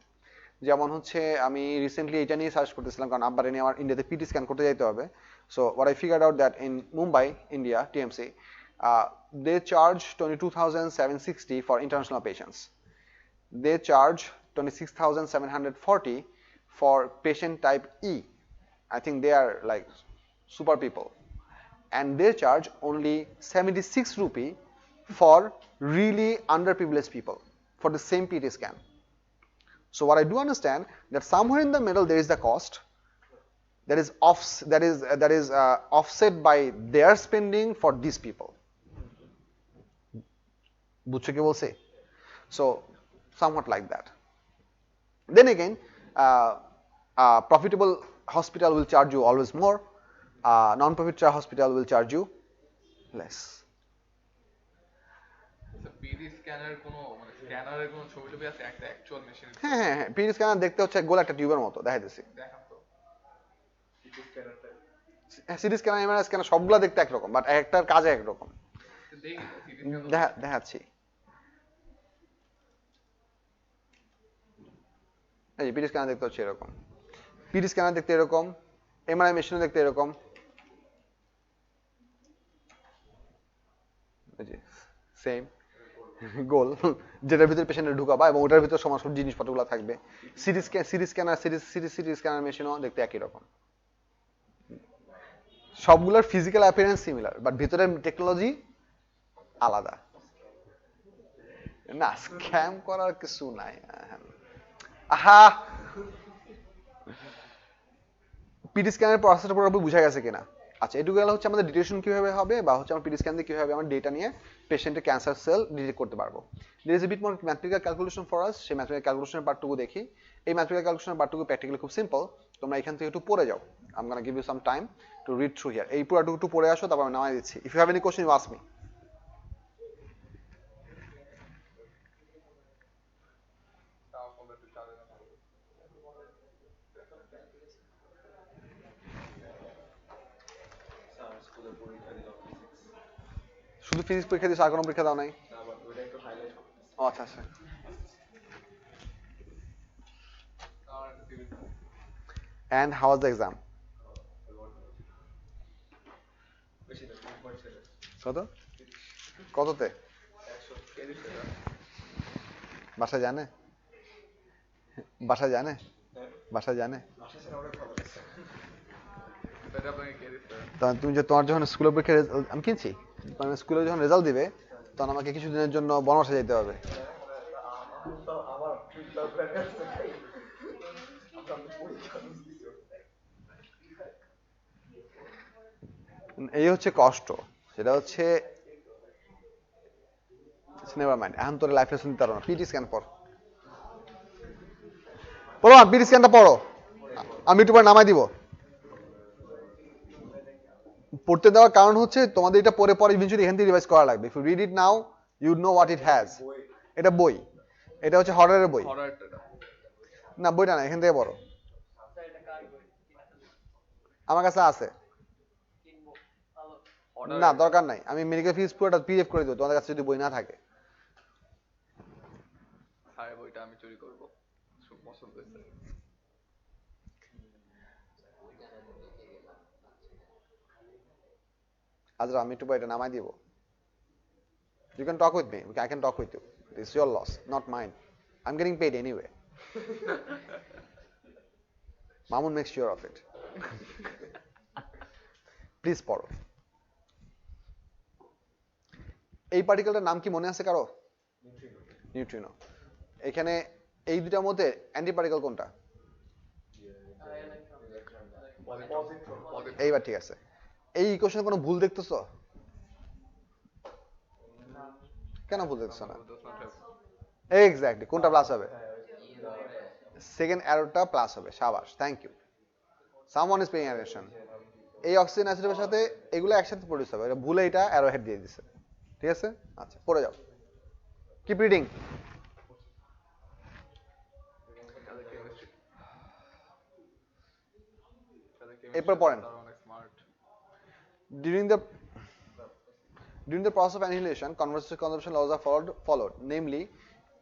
যেমন হচ্ছে আমি রিসেন্টলি এটা নিয়ে সার্চ করতেছিলাম, কারণ আব্বার নিয়ে আমার ইন্ডিয়াতে পিটি স্ক্যান করতে যাইতে হবে। So what I figured out that in Mumbai, India, TMC, they charge 22,760 for international patients. They charge 26,740 for patient type E. I think they are like super people. And they charge only 76 rupee for really underprivileged people for the same PT scan. So what I do understand that somewhere in the middle there is the cost that is offset by their spending for these people. বুঝছো কি বলছি? So somewhat like that. Then again, profitable hospital will charge you always more. Non-profit hospital will charge you less. PD scanner কোনো মানে স্ক্যানারের কোনো ছবি টবি আছে একটা অ্যাকচুয়াল মেশিন? হ্যাঁ হ্যাঁ হ্যাঁ, পিডি স্ক্যানার দেখতে হচ্ছে গোল একটা টিউবের মতো, দেখাইতেছি। দেখান তো সিটি স্ক্যানারটা। সিটি স্ক্যানার, এমআরআই স্ক্যানার সবগুলো দেখতে একরকম, বাট একটার কাজ একরকম। দেখি সিটি স্ক্যানার দেখাচ্ছি। এই যে পিডি স্ক্যানার দেখতে হচ্ছে এরকম, পিডি স্ক্যানার দেখতে এরকম, এমআরআই মেশিনও দেখতে এরকম, এই যে সেম। গোল, যেটার ভিতরে পেশেন্টের ঢুকাবা এবং ওটার ভিতরে সমস্ত জিনিসপত্রগুলো থাকবে। সিটি স্ক্যানার মেশিনও দেখতে একই রকম। সবগুলোর ফিজিক্যাল অ্যাপিয়ারেন্স সিমিলার, বাট ভিতরের টেকনোলজি আলাদা। না, স্ক্যাম করার কিছু নাই। আহা, পিটি স্ক্যানের প্রসেসটা পুরোপুরি বুঝা গেছে কিনা? আচ্ছা, এটুকু গেলে হচ্ছে আমাদের ডিটেকশন কিভাবে হবে, বা হচ্ছে আমরা পিটি স্ক্যান দিয়ে কিভাবে আমরা ডেটা নিয়ে পেশেন্টের ক্যান্সার সেল ডিটেক্ট করতে পারবো। There is a bit more mathematical calculation for us. সেই ম্যাথমেটিক্যাল ক্যালকুলেশনের পার্টটুকু দেখি। এই ম্যাথমেটিক্যাল ক্যালকুলেশনের পার্টটুকু প্র্যাকটিক্যালি খুব সিম্পল। তোমরা এখান থেকে একটু পড়ে যাও। I am gonna give you some time to read through here. এই পুরোটুকু একটু পড়ে আসো, তারপর আমি নামাই দিচ্ছি। If you have any question you ask me. Sir স্কুলে পরীক্ষা দিলাম ফিজিক্স। শুধু ফিজিক্স পরীক্ষা দিয়েছো, আর কোনো পরীক্ষা দাও নাই? না, বাট ওইটা একটু হাইলাইট করতেছি। ও আচ্ছা আচ্ছা। And how was the exam? বেশি না, 2.7 কত? কততে? 100। বাসায় জানে? বাসায় জানে? বাসায় জানে? আশা স্যার অনেক ভালো লাগছে। এটা আপনাকে কে দিচ্ছে? তখন তুমি যে তোমার যখন স্কুলের পরীক্ষা আমি কিনছি, মানে স্কুলে যখন রেজাল্ট দিবে তখন আমাকে কিছুদিনের জন্য বনবাসে যেতে হবে। আমার ফিল্টার ব্র্যান্ড আছে ভাই। আমরা পরীক্ষা দিচ্ছি। এই হচ্ছে কষ্ট, সেটা হচ্ছে নেভার মাইন্ড। এখন তোর লাইফ লেসন দিতে পারো না। পিটি স্ক্যান পড়, পড়ো, পিটি স্ক্যানটা পড়ো, আমি একটু পরে নামাই দিব। পড়তে দেওয়ার কারণ হচ্ছে তোমাদের এটা পরে পরে ইভেন্চুয়ালি এখান থেকে রিভাইজ করা লাগবে। If you read it now you know what it has. এটা বই, এটা হচ্ছে হররের বই। না, বইটা না, এখান থেকে পড়ো। আমার কাছে আছে। না, দরকার নাই, আমি মেডিকেল ফিজ পুরোটা পিডিএফ করে দেবো তোমাদের কাছে যদি বই না থাকে। হ্যাঁ, বইটা আমি চুরি করবো, পছন্দ হয়েছে। আজরা, আমি একটু এটা নামাই দিব। You can talk with me. I can talk with you. It's your loss, not mine. I'm getting paid anyway. Mamun makes sure of it. Please পড়ো। এই পার্টিকেলটার নাম কি মনে আছে কারো? নিউট্রিনো। এখানে এই দুটার মধ্যে অ্যান্টি পার্টিকেল কোনটা? এইবার ঠিক আছে। এই ইকুয়েশনে কোনো ভুল দেখতেছো? কেন ভুল দেখতেছো না? এক্স্যাক্টলি, কোনটা প্লাস হবে? সেকেন্ড অ্যারোটা প্লাস হবে। শাবাশ, thank you, someone is paying attention. এই অক্সিজেন অ্যাসিডের সাথে এগুলো একসাথে প্রডিউস হবে, এটা ভুলে এটা অ্যারো হেড দিয়ে দিছে। ঠিক আছে, আচ্ছা পড়ে যাও, কিপ রিডিং। এরপর পড়েন। During the process of annihilation, conservation laws are followed. Namely,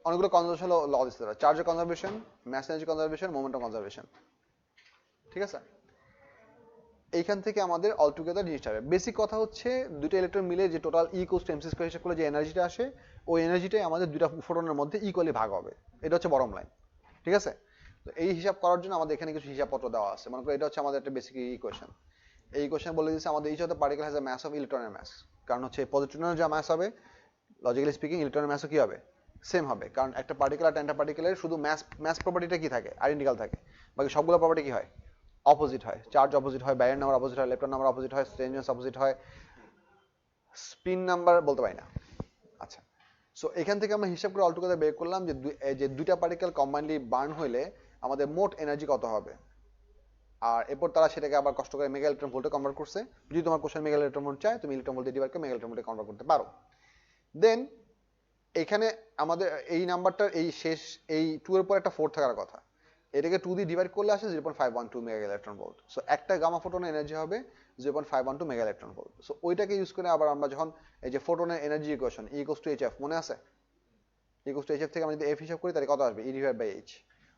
অনেকগুলো কনজারভেশন ল দিচ্ছে তারা। Charge conservation, mass energy conservation, momentum conservation. ঠিক আছে, এইখান থেকে আমাদের অল টুগেদার জিনিসটা হবে। বেসিক কথা হচ্ছে দুটো ইলেকট্রন মিলে যে total E equals to MC square হিসাব করলে যে এনার্জিটা আসে, ওই এনার্জিটাই আমাদের দুইটা ফোটনের মধ্যে ইকুয়ালি ভাগ হবে। এটা হচ্ছে বটম লাইন। ঠিক আছে, তো এই হিসাব করার জন্য আমাদের এখানে কিছু হিসাবপত্র দেওয়া আছে। মনে করো এটা হচ্ছে আমাদের একটা বেসিক ইকুয়েশন। এই ইকুয়েশন বলে দিচ্ছে আমাদের each of the particle has a mass of ইলেকট্রনের মাস। কারণ হচ্ছে পজিট্রনের যা মাস হবে, লজিক্যালি স্পিকিং ইলেকট্রনের মাসও কি হবে? সেম হবে। কারণ একটা পার্টিকেল আর একটা পার্টিকেলের শুধু ম্যাস প্রপার্টিটা কি থাকে? আইডেন্টিক্যাল থাকে। বাকি সবগুলো প্রপার্টি কি হয়? অপোজিট হয়। চার্জ অপোজিট হয়, ব্যারিয়ার নাম্বার অপোজিট হয়, ইলেকট্রন নাম্বার অপোজিট হয়, স্ট্রেঞ্জেন্স অপোজিট হয়, স্পিন নাম্বার বলতে পারি না। আচ্ছা, সো এখান থেকে আমরা হিসাব করে অলটুগেদার বের করলাম যে দুইটা পার্টিকেল কম্বাইনলি বার্ন হইলে আমাদের মোট এনার্জি কত হবে। আর এরপর তারা সেটাকে আবার কষ্ট করে মেগা ইলেকট্রন ভোল্টে কনভার্ট করছে। যদি তোমার কোশ্চেন মেগা ইলেকট্রন ভোল্ট চায়, তুমি ইলেকট্রন ভোল্টে ডিভাইড করে মেগা ইলেকট্রন ভোল্টে কনভার্ট করতে পারো। দেন এখানে আমাদের এই নাম্বারটার এই শেষ এই 2 এর পর একটা 4 থাকার কথা। এটাকে 2 দিয়ে ডিভাইড করলে আসে 0.512 মেগা ইলেকট্রন ভোল্ট। সো একটা গামা ফোটনের এনার্জি হবে 0.512 মেগা ইলেকট্রন ভোল্ট। সো ওইটাকে ইউজ করে আবার আমরা যখন এই যে ফোটনের এনার্জি ইকুয়েশন E = hf মনে আছে? E = hf থেকে আমরা যদি f হিসাব করি তাহলে কত আসবে? E/h।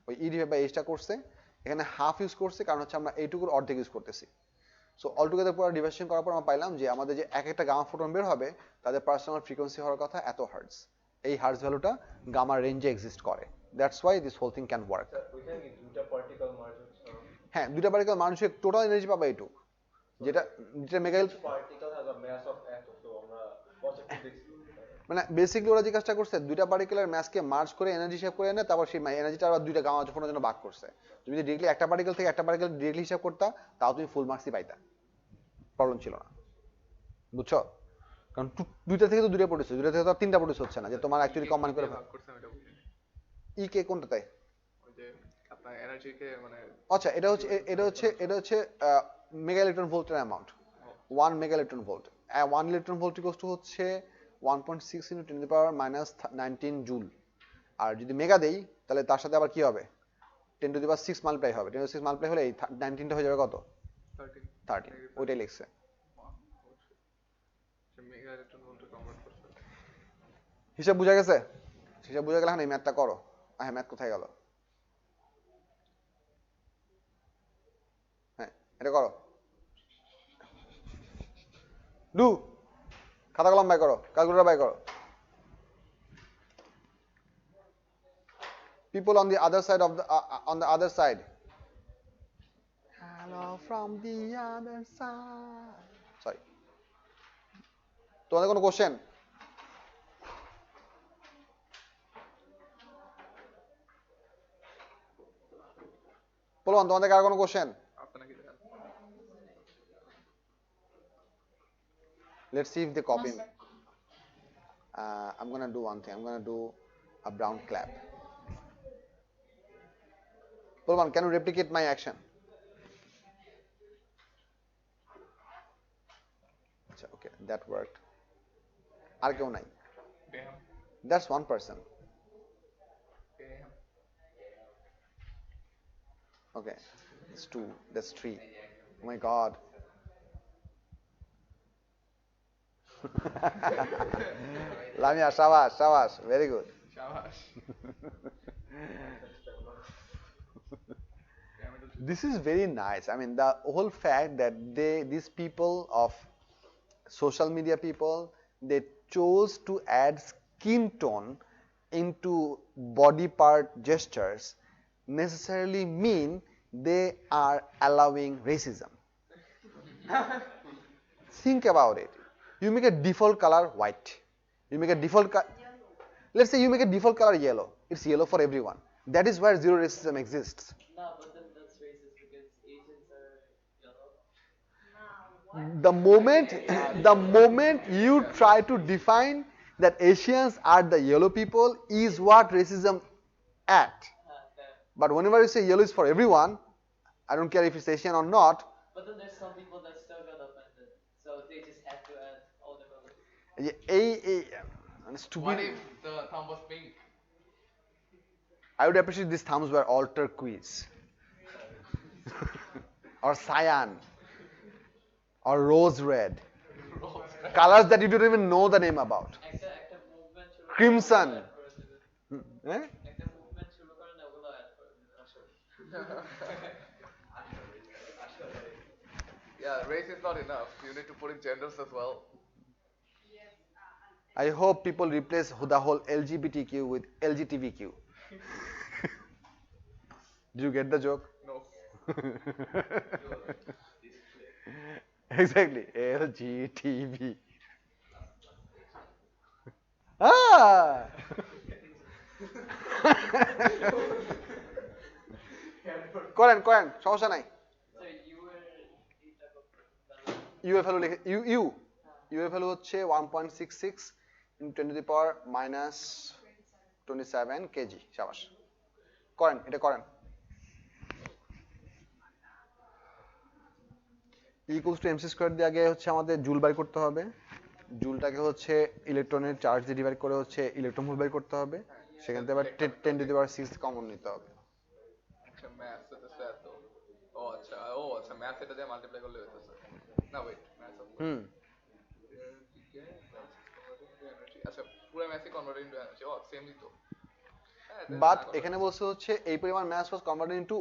ওই E/h টা করছে এখানে হাফ ইউজ করছে, কারণ হচ্ছে আমরা এইটুকুর অর্ধেক ইউজ করতেছি। সো অল টুগেদার পুরো ডিভাইডেশন করার পর আমরা পাইলাম যে আমাদের যে এক একটা গামা ফোটন বের হবে তাদের পার্সোনাল ফ্রিকোয়েন্সি হওয়ার কথা এত হার্টজ। এই হার্জ ভ্যালুটা গামা রেঞ্জে এক্সিস্ট করে। That's why this whole thing can work. Sir ওইখানে কি দুইটা পার্টিকেল মার্জ হচ্ছে না? হ্যাঁ, দুইটা পার্টিকেল মানুষের টোটাল এনার্জি পাবে এইটুক, যেটা যেটা mega Each particle has a mass of atom, so আমরা পজিটিভ দেখছি। মানে বেসিকলি ওরা যে কাজটা করছে, দুইটা পার্টিকেলের ম্যাসকে মার্জ করে এনার্জি হিসাব করে এনে তারপর সেই এনার্জিটা আবার দুইটা গামা ফোটনের জন্য ভাগ করছে। তুমি যদি ডিরেক্টলি একটা পার্টিকেল থেকে একটা পার্টিকেল ডিরেক্টলি হিসাব করতা, তাও তুমি ফুল মার্কসই পাইতা, প্রবলেম ছিল না। বুঝছো? কারণ দুইটা থেকে তো দুইটা প্রডিউস হচ্ছে, দুইটা থেকে তো তিনটা প্রডিউস হচ্ছে না, যে তোমার অ্যাকচুয়ালি কম্বাইন করে ভাগ করছেন এটা বুঝিনি। ই কে কোনটাতে? ওই যে আপনার এনার্জিকে মানে আচ্ছা, এটা হচ্ছে মেগা ইলেকট্রন ভোল্টের amount. 1 mega electron volt, 1 electron volt equals to হচ্ছে 1.6 × 10⁻⁻19 জুল। আর যদি মেগা দেই তাহলে তার সাথে আবার কি হবে, 10⁻6 মাল্টিপ্লাই হবে। 10⁻6 মাল্টিপ্লাই হলে এই 19টা হয়ে যাবে কত? 13। ওইটাই লিখছে। মেগা ইলেকট্রন ভোল্টে কনভার্ট করছে। হিসাব বুঝা গেছে? হিসাব বুঝা গেলে এখন এই ম্যাথটা করো। হ্যাঁ, ম্যাথ কোথায় গেল? হ্যাঁ, এটা করো। ডু খাতা কলম বাই করো, ক্যালকুলেটর বাই করো। People on the other side of the on the other side. Hello from the other side. Sorry. তোমাদের কোনো কোশ্চেন? বলুন, তোমাদের কার কোনো কোশ্চেন? আপনারা কি জানেন? Let's see if they copy me. I'm gonna do one thing. I'm gonna do a brown clap. Pulvan, can you replicate my action? Okay, that worked. আর কেউ নাই? Damn. That's one person. Damn. Okay, that's 2. That's 3. Oh my God. Lamia, shabash, shabash. Very good. Shabash. This is very nice. I mean, the whole fact that these people of social media people, they chose to add skin tone into body part gestures necessarily mean they are allowing racism. Think about it. You make a default color white. You make a default let's say you make a default color yellow. It's yellow for everyone. That is where zero racism exists. No, but then that's racist because Asians are yellow. The moment you try to define that Asians are the yellow people is what racism at. But whenever you say yellow is for everyone, I don't care if it's Asian or not. But then there's some people that still got offended, so they just had to add all the colors. Stupid. What if the thumb was pink? I would appreciate these thumbs were all turquoise or cyan or rose red. Colors that you don't even know the name about. Active movement শুরু করে Crimson. add করে দিবে। Eh? Active movement শুরু করে না ওগুলো add করে দিবে। Yeah, race is not enough. You need to put in genders as well. I hope people replace the whole LGBTQ with LGTBQ. Did you get the joke? No. Exactly. LGTB. Ah! করেন সমস্যা নাই। So you were এই type of balance. You এর value লিখে you এর value হচ্ছে 1.66 × 10⁻⁻27 KG. শাবাশ, করেন, এটা করেন। ইকুয়ালস টু এমসি স্কয়ার দিয়ে আগে হচ্ছে আমাদের জুল বাই করতে হবে। জুলটাকে হচ্ছে ইলেকট্রনের চার্জ দিয়ে ডিভাইড করে হচ্ছে ইলেকট্রন ভোল্ট বাই করতে হবে। সেখান থেকে আবার 10⁻6 কমন নিতে হবে। আচ্ছা, ম্যাথস এটা স্যার তো। আচ্ছা ম্যাথস এটা দিয়ে মাল্টিপ্লাই করলে হইতেছে। না ওয়েট, ম্যাথস অফ আচ্ছা, পুরো ম্যাথস কনভার্ট ইনটু এনার্জি। সেমই তো। বাট এখানে বলছে হচ্ছে এই পরিমাণ mass was converted into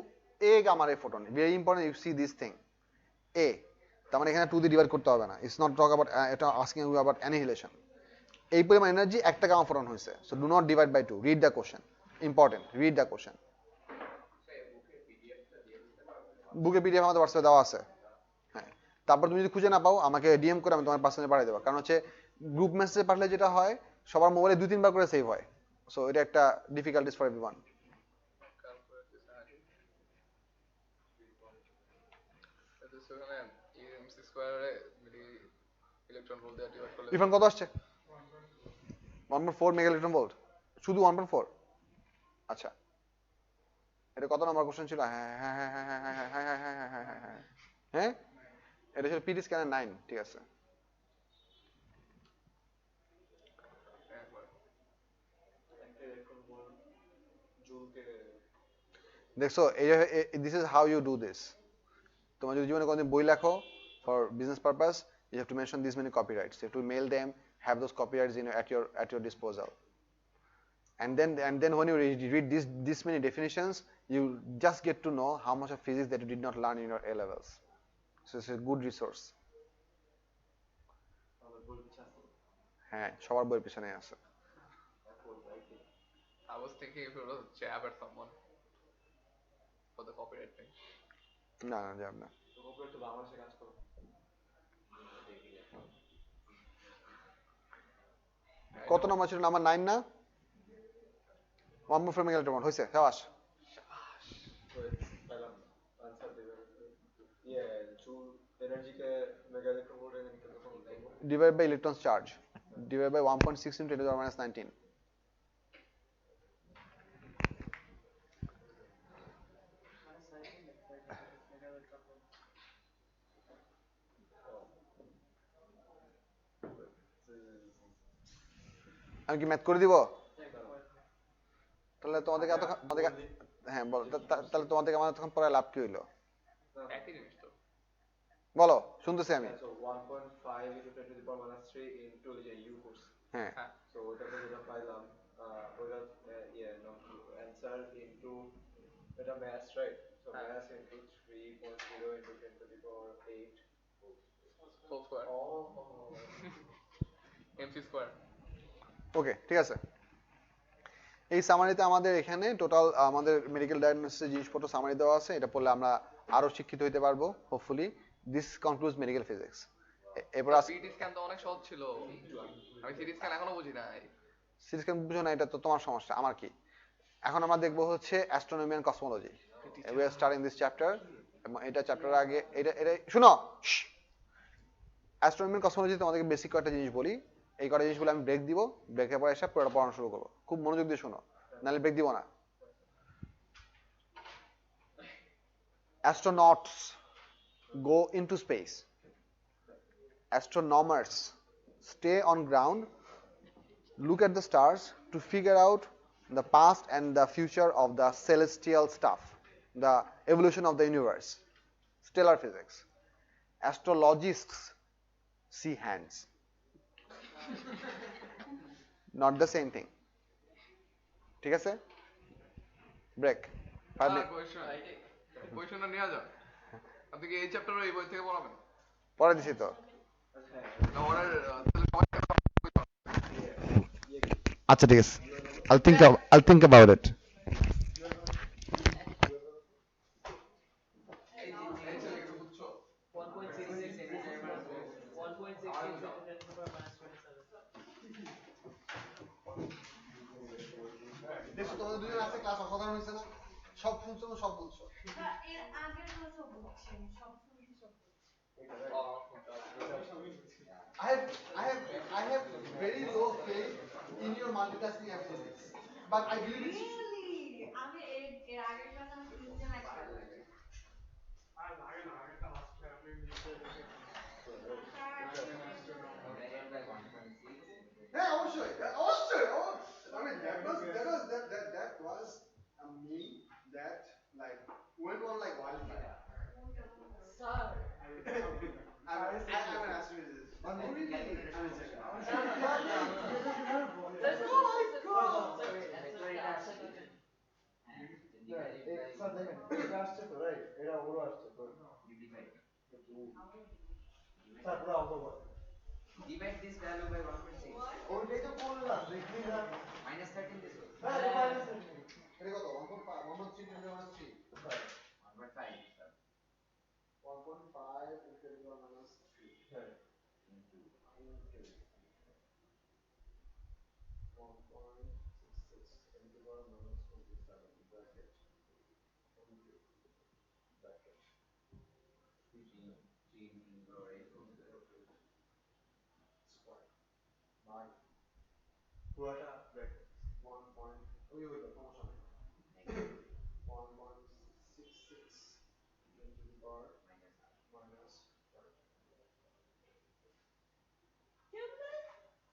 a gamma ray photon. Very important, you see this thing এ। তার মানে এখানে 2 দিয়ে ডিভাইড করতে হবে না। ইটস নট টক অ্যাবাউট এটা আস্কিং ইউ অ্যাবাউট অ্যানিহিলেশন। এই পরিমাণ এনার্জি একটা গামা ফোটন হয়েছে। So do not divide by two, read the question, important, read the question. বুকে পিডিএফ আমাদের হোয়াটসঅ্যাপে দেওয়া আছে। হ্যাঁ, তারপর তুমি যদি খুঁজে না পাও আমাকে ডিএম করে আমি তোমার পার্সোনালি পাঠিয়ে দেবো, কারণ হচ্ছে গ্রুপ মেসেজে পাঠালে যেটা হয় সবার মোবাইলে 2-3 বার করে সেভ হয়, সো এটা একটা ডিফিকাল্টিস ফর এভরিওয়ান। ইরফান কত আসছে? 1.4 মেগা ইলেকট্রন ভোল্ট, শুধু 1.4। আচ্ছা, এটা কত নম্বর কোশ্চেন ছিল? হ্যাঁ হ্যাঁ হ্যাঁ হ্যাঁ হ্যাঁ হ্যাঁ হ্যাঁ হ্যাঁ হ্যাঁ হ্যাঁ হ্যাঁ হ্যাঁ, হ্যাঁ এটা ছিল পিটি স্ক্যানের 9, ঠিক আছে। দেখছো, this is how you do this. তোমার যদি জীবনে কোনোদিন বই লেখো for business purpose, you have to mention these many copyrights. You have to mail them, have those copyrights at your disposal. And then when you read this many definitions, you just get to know how much of physics that you did not learn in your A levels. So it's a good resource. হ্যাঁ, সবার বইয়ের পিছনে আছে। I was thinking if it was a jab at someone for the copyright thing. না না, যাব না। কত নম্বর ছিল? নাম্বার 9 না? 1.4 মেগা ইলেকট্রন হয়েছে, সাবাস। Divided by electrons charge, divided by 1.6 into 10 to the minus 19. আমি কি ম্যাথ করে দিব? তাহলে তোমাদেরকে হ্যাঁ বলো, তাহলে তোমাদেরকে আমার এতক্ষণ পড়ায় লাভ কি হইলো? একই জিনিস তো। বলো, শুনতেছি আমি। So 1.5 into 10 to the power minus 3 into u করছি। হ্যাঁ, So ওটাতে যেটা পাইলাম ওটা answer into এটা mass, right? So mass into 3.0 into 10 to the power 8 Whole square. MC square. ওকে, ঠিক আছে। এই সামারিতে আমাদের এখানে টোটাল আমাদের মেডিকেল ডায়াগনোসিস জিনিসপত্র সামারি দেওয়া আছে। এটা পড়লে আমরা আরো শিক্ষিত হতে পারবো hopefully. This concludes medical physics. এরপর সিটি স্ক্যান তো অনেক সহজ ছিল, আমি সিটি স্ক্যান এখনো বুঝি নাই। সিটি স্ক্যান বুঝো না, এটা তো তোমার সমস্যা, আমার কি। এখন আমরা দেখবো হচ্ছে astronomy and cosmology. We are starting this chapter, এবং এটা চ্যাপ্টার আগে এটা শুনো, অ্যাস্ট্রোনমি এন্ড কসমোলজি তোমাদেরকে বেসিক কয়েকটা জিনিস বলি। এই কটা জিনিসগুলো আমি ব্রেক দিব, ব্রেকের পর এসে পুরোটা পড়ানো শুরু করবো। খুব মনোযোগ দিয়ে শোনো, নাহলে ব্রেক দিব না। Astronauts go into space. Astronomers stay on ground, look at the stars to figure out the past and the future of the celestial stuff, the evolution of the universe, stellar physics. Astrologists see hands. Not the same thing. ঠিক আছে? Break. কোয়েশ্চনটা নিয়ে যান। আপনি কি এই চ্যাপ্টারে এই বই থেকে পড়াবেন? পরে দিছি তো। না ওরা আচ্ছা ঠিক আছে, I'll think about it. দেখো তোমাদের দুজন আছে, ক্লাস অসাধারণ হয়েছে না? সব শুনছো, সব বলছো। এর আগের ক্লাসও বলছেন, সব শুনছি, সব বলছি। I have very low faith in your multitasking abilities, but I believe it's true. Really? আমি এর আগের ক্লাসে আমি 3 জন একসাথে বলছি। হ্যাঁ অবশ্যই, অবশ্যই। I mean that was a meme that like went on like wildfire. Sir, I'm an astrophysicist. But not really. এটা আসছে তো, রাইট? এটা ওরও আসছে তো। স্যার পুরো অঙ্ক করো। Divide this value by 1.6. ওইটাই তো করলাম দেখি না -13 দিছো হ্যাঁ এটা মাইনাস 13 এটা কত 1.5 1.3 × 10 3 1.5 স্যার 1.5 × 10 3 হ্যাঁ into into 1.66 × 10 - 27 bracket into bracket 3 into 10 square by পুরোটা ব্র্যাকেট 1 point ওই সমস্যা নেই negative 1.66 into the power minus minus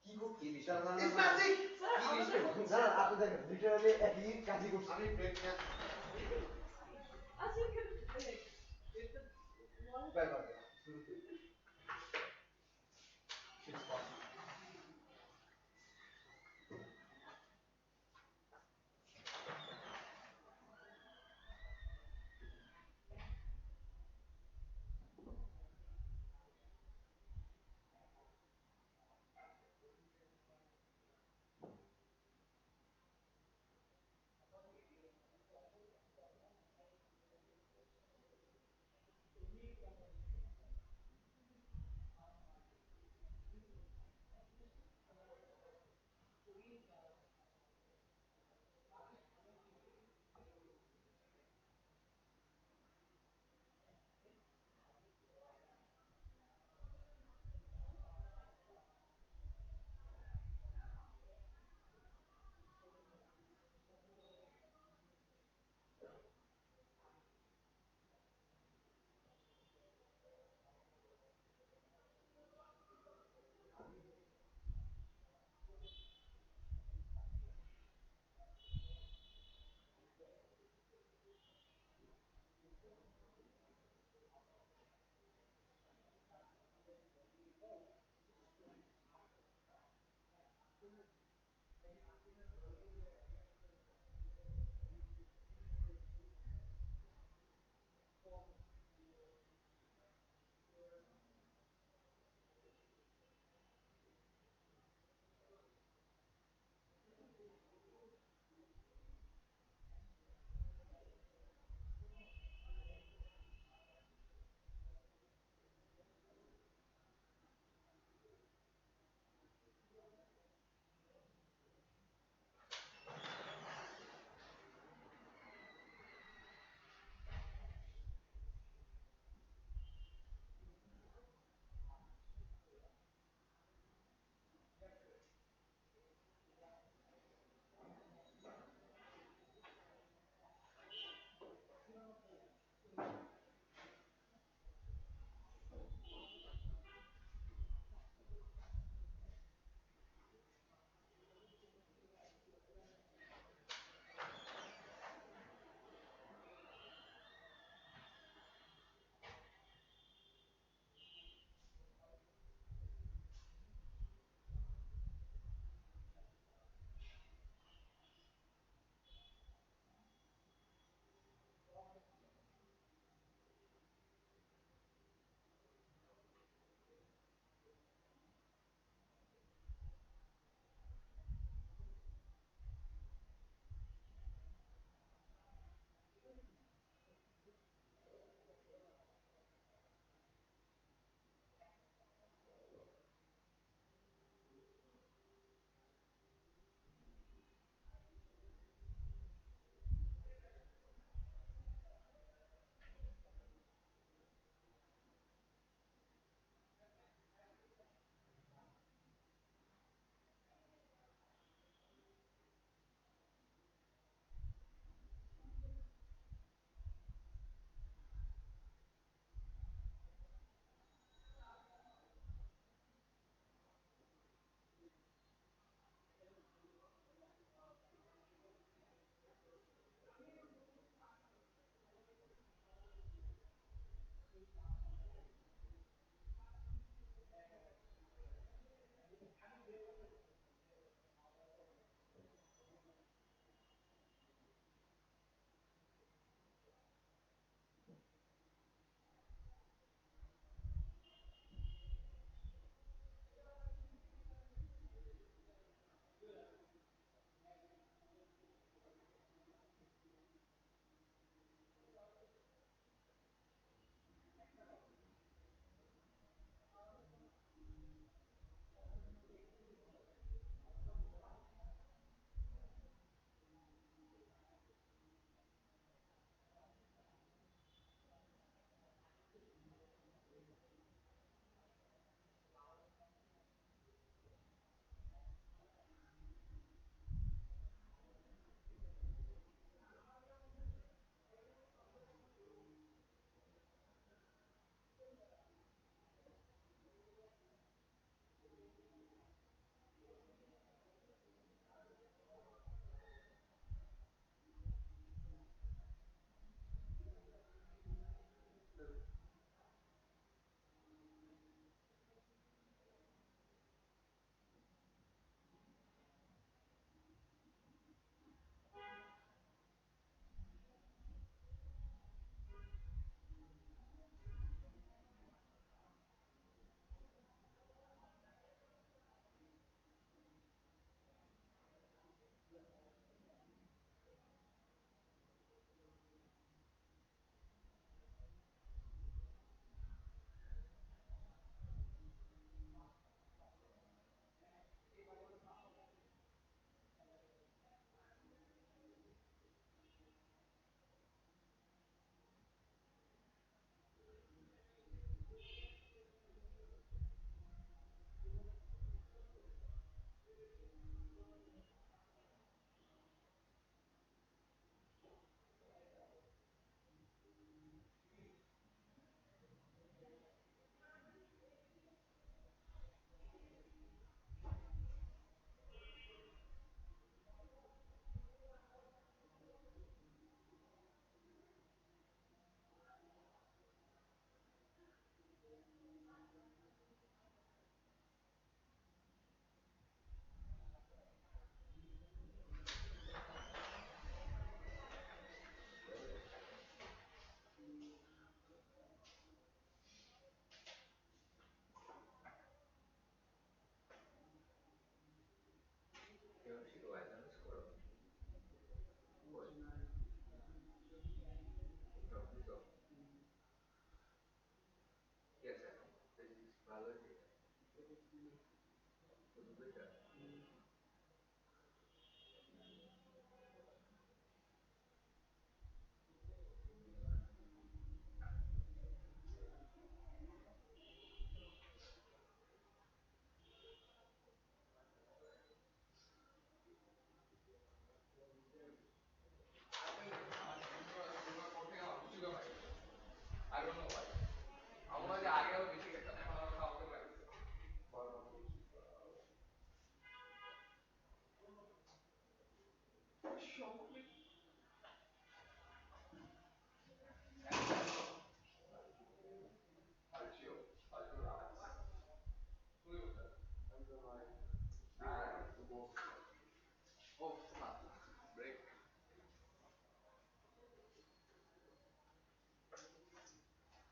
কি গো কি বিষয় ইটস ম্যাজিক কি বিষয় না না আপনি দেখেন লিটারালি একই কাজই করছি আমি ব্রেক নিয়ে As you can like, it's a one. ব্যাপার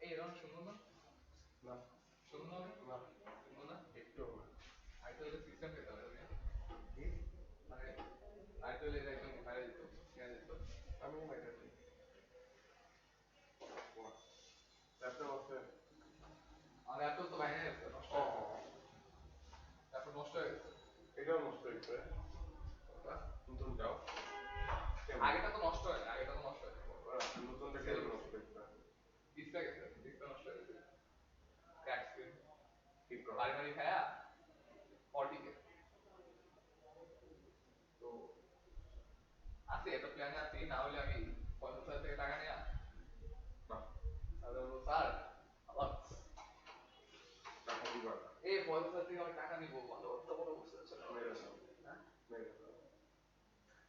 এই এরকম শুনবো না? শুনবো না? শুনবো না? আরেকটা হলে সিস্টেম পেতে হবে মানে আরেকটা হলে এটা একদম মেরে দিত কিনে দিত আমার ল্যাপটপ তো ভেঙে গেছে নষ্ট হয়ে গেছে ল্যাপটপ নষ্ট হয়ে গেছে আগেটা তো নষ্ট হয় না আগেটা তো নষ্ট হয় ডিসপ্লে গেছে ডিসপ্লে নষ্ট হয়ে গেছে ক্র্যাক স্ক্রিন বাড়ি বাড়ি খায়া 40K তো আছে এটা প্ল্যানে আছি না হলে আমি 50,000 থেকে টাকা নিয়ে তাহলে বলবো স্যার আবার এই 50,000 থেকে আমি টাকা নিবো মানে অত বড় বুঝতে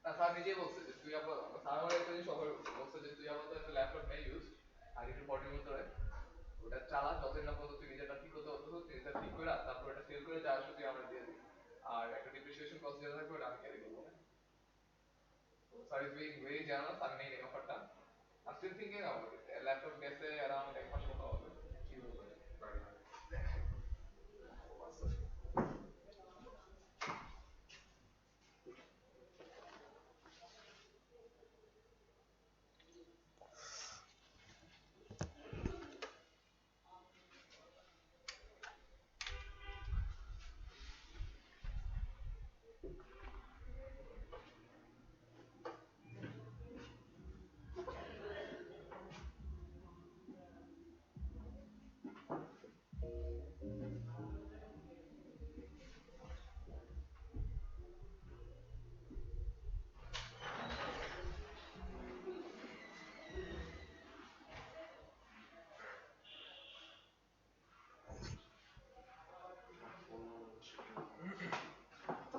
না স্যার নিজেই বলছে যে তুই আবার স্যার আমার একটা জিনিস অফার বলছে যে তুই আবার একটা ল্যাপটপ নেই ইউজ আর একটু 40 ভিতরে ওটা চালা যতদিন না পর্যন্ত তুই নিজেটা ঠিক হতে হতো নিজেটা ঠিক করে তারপর এটা সেল করে যা আসবে তুই আমরা দিয়ে দিই আর একটা ডিপ্রিসিয়েশন কস্ট যেটা থাকবে ওটা আমি ক্যারি করবো না তো sir is being very generous আমি নেই অফারটা I'm still thinking about it. A laptop গেছে around এক মাস মতো হবে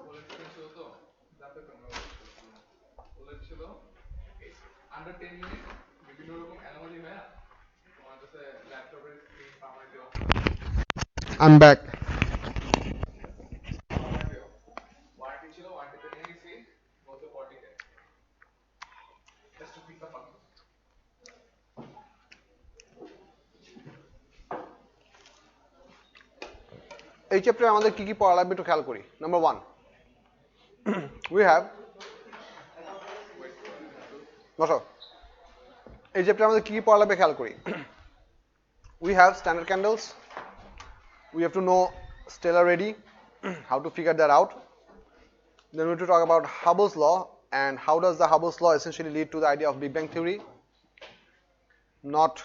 OLED screen ছিল তো যাতে তোমরা OLED ছিল under 10 মিনিট বিভিন্ন রকম অ্যানোমালি হয় তোমার কাছে ল্যাপটপের স্ক্রিন পার্মানেন্টলি অফ করে I'm back. Permanently off warranty ছিল ওয়ারেন্টিতে নিয়ে গেছি বলতে 40K just to fix the function এই চ্যাপ্টারে আমাদের কি কি পড়া লাগবে একটু খেয়াল করি। নাম্বার 1, we have বসো। এই চ্যাপ্টারে আমাদের কি কি পড়া লাগবে খেয়াল করি। We have standard candles. We have to know stellar ready, how to figure that out. Then we have to talk about Hubble's law and how does the Hubble's law essentially lead to the idea of Big Bang theory. Not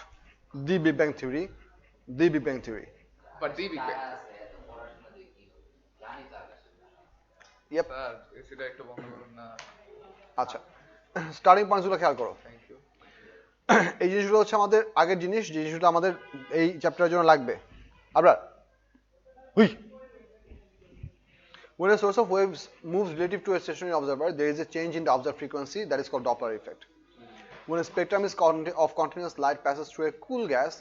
the Big Bang theory, the Big Bang theory. but the big bang Yep. Sir এসিটা একটু বন্ধ করুন না আচ্ছা, starting পয়েন্টসগুলো খেয়াল করো। Thank you এই জিনিসগুলো হচ্ছে আমাদের আগের জিনিস, যে জিনিসগুলো আমাদের এই চ্যাপ্টারের জন্য লাগবে। আবার হুই When a source of waves moves relative to a stationary observer, there is a change in the observed frequency that is called Doppler effect. When a spectrum is of continuous light passes through a cool gas,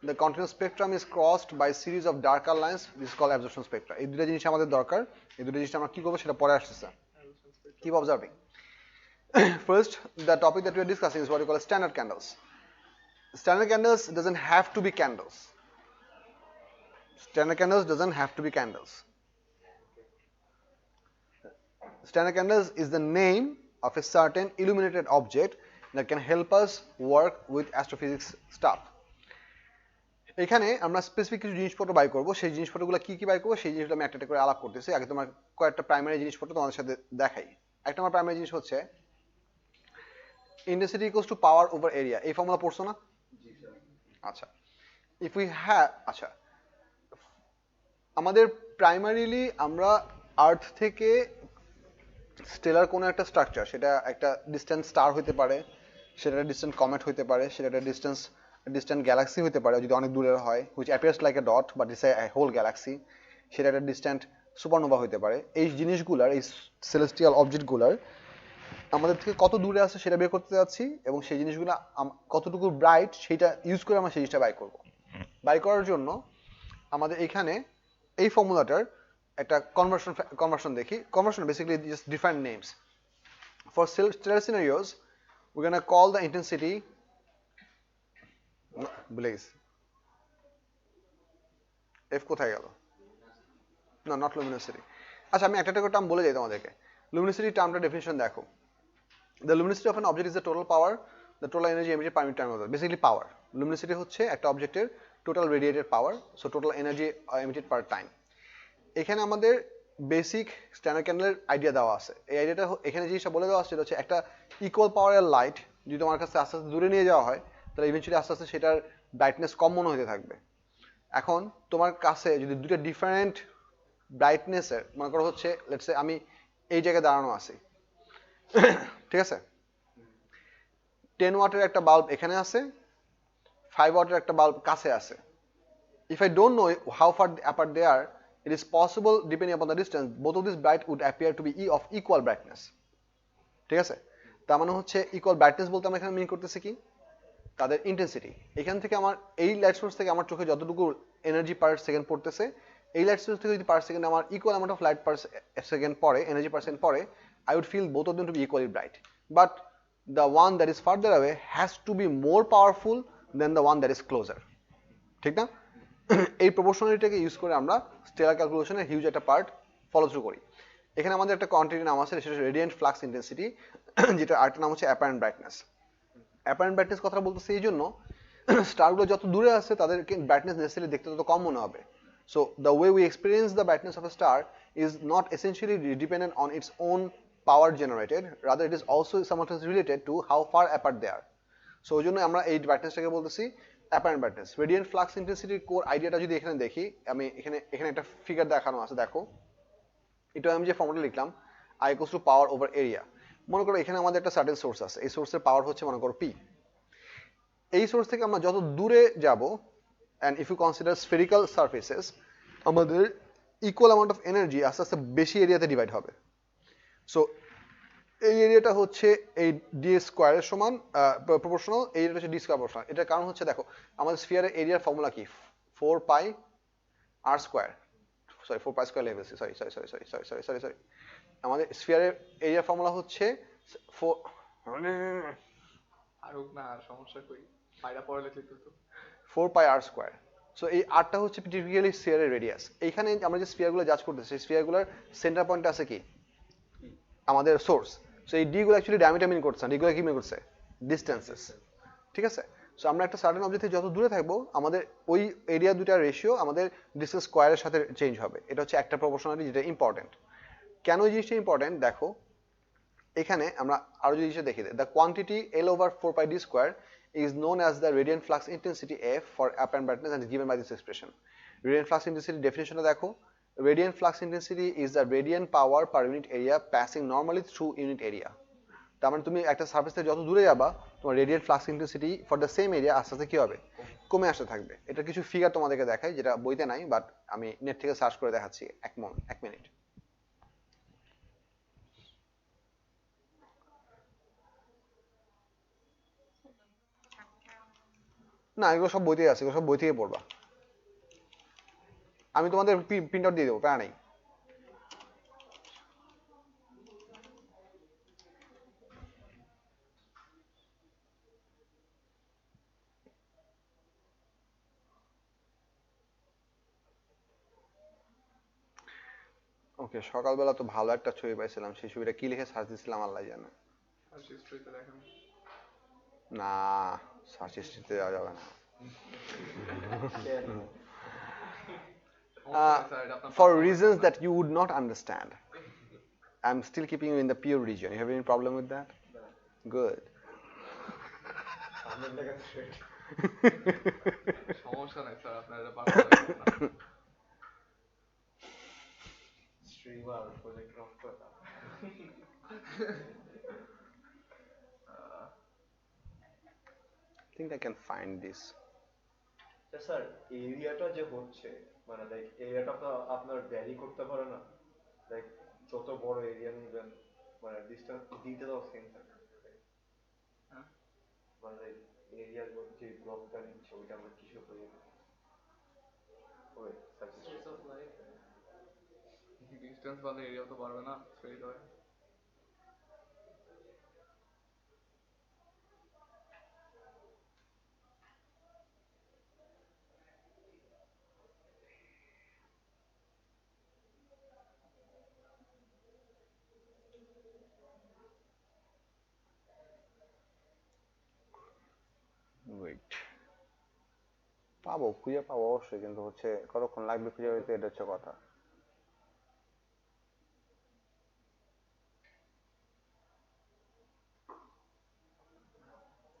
the continuous spectrum is crossed by a series of darker lines. This is called absorption spectra. এই দুটো জিনিস আমাদের দরকার। এই দুটো জিনিস আমরা কি করবো সেটা পরে আসতেছে। Keep observing. First, the topic that we are discussing is what we call standard candles. Standard candles doesn't have to be candles. Standard candles doesn't have to be candles. Standard candles is the name of a certain illuminated object that can help us work with astrophysics stuff. এখানে আমরা specific কিছু জিনিসপত্র by করব, সেই জিনিসপত্রগুলো কি কি by করব সেই জিনিসগুলো আমি একটা একটা করে আলাপ করতেছি। আগে তোমার কয়েকটা প্রাইমারি জিনিসপত্র তোমাদের সাথে দেখাই। একটা আমার প্রাইমারি জিনিস হচ্ছে intensity equals to power over area. এই ফর্মুলা পড়ছো না? আচ্ছা, ইফ উই হ্যাভ, আচ্ছা আমাদের প্রাইমারিলি আমরা আর্থ থেকে স্টেলার কোনো একটা স্ট্রাকচার, সেটা একটা ডিস্ট্যান্ট স্টার হতে পারে, সেটা একটা ডিস্ট্যান্ট কমেট হতে পারে, সেটা একটা ডিস্ট্যান্ট গ্যালাক্সি হতে পারে যদি অনেক দূরের হয়, which appears like a dot but it's a whole galaxy, সেটা একটা ডিস্ট্যান্ট সুপারনোভা হতে পারে। এই জিনিসগুলার, এই সেলেস্টিয়াল অবজেক্টগুলার আমাদের থেকে কত দূরে আছে সেটা বের করতে যাচ্ছি, এবং সেই জিনিসগুলো কতটুকু ব্রাইট সেটা ইউজ করে আমরা সেই জিনিসটা বাই করব। বাই করার জন্য আমাদের এখানে এই ফর্মুলাটার একটা কনভার্সন দেখি। Conversion basically just different names for stellar scenarios. We're gonna call the intensity, ভুলে গেছি, এফ কোথায় গেল, না নট লুমিনোসিটি। আচ্ছা আমি একটা একটা টার্ম বলে যাই তোমাদেরকে। লুমিনোসিটি টার্মটা ডেফিনিশন দেখো। The luminosity of an object is the total power, the total energy emitted per unit time of the, basically power. Luminosity হচ্ছে একটা অবজেক্টের টোটাল রেডিয়েটেড পাওয়ার, সো টোটাল এনার্জি এমিটেড পার টাইম। এখানে আমাদের বেসিক স্ট্যান্ডার্ড ক্যান্ডেলের আইডিয়া দেওয়া আছে। এই আইডিয়াটা এখানে জিনিসটা বলে দেওয়া আছে, সেটা হচ্ছে একটা ইকুয়াল পাওয়ারের লাইট যদি তোমার কাছে আস্তে আস্তে দূরে নিয়ে যাওয়া হয়, তাহলে ইভেন্চুয়ালি আস্তে আস্তে সেটার ব্রাইটনেস কম মনে হতে থাকবে। এখন তোমার কাছে যদি দুটো ডিফারেন্ট ব্রাইটনেসের, মনে করো হচ্ছে লেটস সে আমি এই জায়গায় দাঁড়ানো আছি, ঠিক আছে, 10 ওয়াটের একটা বাল্ব এখানে আছে, 5 ওয়াটের একটা বাল্ব কাছে আছে। If I don't know how far apart they are, it is possible, depending upon the distance, both of these bright would appear to be of equal brightness. ঠিক আছে, তার মানে হচ্ছে ইকুয়াল ব্রাইটনেস বলতে আমরা এখানে মিন করতেছি কি, তাদের ইন্টেন্সিটি। এখান থেকে আমার এই লাইট সোর্স থেকে আমার চোখে যতটুকু এনার্জি পার সেকেন্ড পড়তেছে, এই লাইট সোর্স থেকে যদি পার সেকেন্ড আমার equal amount of light per second পড়ে, এনার্জি পার সেকেন্ড পড়ে, I would feel both of them to be equally bright. But the one that is farther away has to be more powerful than the one that is closer. ঠিক না? এই প্রপোর্শনালিটিকে use করে আমরা stellar ক্যালকুলেশনের huge একটা part follow through করি। এখানে আমাদের একটা কোয়ান্টিটি নাম আছে, সেটা রেডিয়েন্ট ফ্লাক্স ইন্টেন্সিটি, যেটা আরেকটা নাম হচ্ছে অ্যাপারেন্ট ব্রাইটনেস। অ্যাপারেন্ট ব্রাইটনেস কথা বলতেছে এই জন্য, স্টারগুলো যত দূরে আছে তাদেরকে ব্রাইটনেস নেসেসারি দেখতে তত কম মনে হবে। So the way we experience the brightness of a star is not essentially dependent on its own power generated, rather it is also somewhat related to how far apart they are. So ওই জন্য আমরা এই ব্রাইটনেসটাকে বলতেছি apparent brightness. Radiant flux ইন্টেন্সিটির core আইডিয়াটা যদি এখানে দেখি, আমি এখানে একটা ফিগার দেখানো আছে, দেখো। এটা আমি যে ফর্মুলা লিখলাম, I equals to power over area. মনে করো এখানে আমাদের একটা সার্টেন সোর্স আছে, এই সোর্সের পাওয়ার হচ্ছে মনে করো পি। এই সোর্স থেকে আমরা যত দূরে যাব, and if you consider spherical surfaces, আমাদের ইকুয়াল অ্যামাউন্ট অফ এনার্জি আস্তে আস্তে বেশি এরিয়াতে ডিভাইড হবে। সো এই এরিয়াটা হচ্ছে এই ডি স্কোয়ারের সমান প্রপোর্শনাল, এই এরিয়াটা হচ্ছে ডি স্কোয়ার প্রপোর্শনাল। এটার কারণ হচ্ছে দেখো আমাদের স্ফিয়ারের এরিয়ার ফর্মুলা কি, 4 pi r square, sorry 4 pi square level, sorry আমাদের স্ফিয়ারের এরিয়ার ফর্মুলা হচ্ছে 4, আর হোক না, আর সমস্যা কই, পায়রা পরে লিখলে তো 4 পাই আর স্কোয়ার। সো এই আরটা হচ্ছে টিপিক্যালি স্ফিয়ারের রেডিয়াস। এইখানে আমরা যে স্ফিয়ারগুলো জাজ করতেছি, সেই স্ফিয়ারগুলোর সেন্টার পয়েন্ট আছে কি, আমাদের সোর্স। সো এই ডি গুলো অ্যাকচুয়ালি ডায়ামিটার মিন করছে না, ডি গুলো কি মিন করছে, ডিস্টেন্সেস। ঠিক আছে, সো আমরা একটা সার্টেন অবজেক্ট থেকে যত দূরে থাকবো, আমাদের ওই এরিয়া দুটার রেশিও আমাদের ডিস্টেন্স স্কোয়ারের সাথে চেঞ্জ হবে। এটা হচ্ছে একটা প্রপোর্শনালিটি যেটা ইম্পর্টেন্ট। কেন এই জিনিসটা ইম্পর্টেন্ট দেখো, এখানে আমরা আরো যে জিনিসটা দেখি, the quantity L over 4 pi d square is known as the radiant flux intensity F for apparent brightness and is given by this expression. Radiant flux intensity definition দেখো, radiant flux intensity is the radiant power per unit area passing normally through unit area. তার মানে তুমি একটা surface থেকে যত দূরে যাবা, তোমার radiant flux intensity for the same area আস্তে আস্তে কি হবে, কমে আসতে থাকবে। এটা কিছু ফিগার তোমাদেরকে দেখাই, যেটা বইতে নাই, বাট আমি নেট থেকে সার্চ করে দেখাচ্ছি। এক মিনিট। না এগুলো সব বইতেই আছে, এগুলো সব বই থেকে পড়বা, আমি তোমাদের প্রিন্ট আউট দিয়ে দেবো, প্যারা নেই। ওকে, সকালবেলা তো ভালো একটা ছবি পাইছিলাম, সেই ছবিটা কি লিখে সার্চ দিছিলাম আল্লাহ জানে। আর হিস্ট্রিতে দেখেন না, সার্চ হিস্ট্রিতে যাওয়া যাবে না। For reasons that you would not understand, I'm still keeping you in the pure region. You have any problem with that? Good. সমস্যা নাই স্যার, আপনার এটা পারফেক্ট। Streamer project off করলাম। I think I can find this. Sir এরিয়াটা যে হচ্ছে, মানে like এরিয়াটা তো আপনার ভ্যারি করতে পারে না, লাইক যত বড় এরিয়া নেবেন, মানে ডিস্টেন্স ডিটেল অফ সেন্সার, হ্যাঁ মানে এরিয়ার যে ব্লকটা নিচ্ছে ওইটা আমরা কিসের উপরে ওই service Source of light. Distance বাড়লে এরিয়াও তো বাড়বে না, স্প্রেড হয়। ওয়েট, পাবো, খুঁজে পাবো অবশ্যই, কিন্তু হচ্ছে কতক্ষণ লাগবে খুঁজে পেতে, এটা হচ্ছে কথা।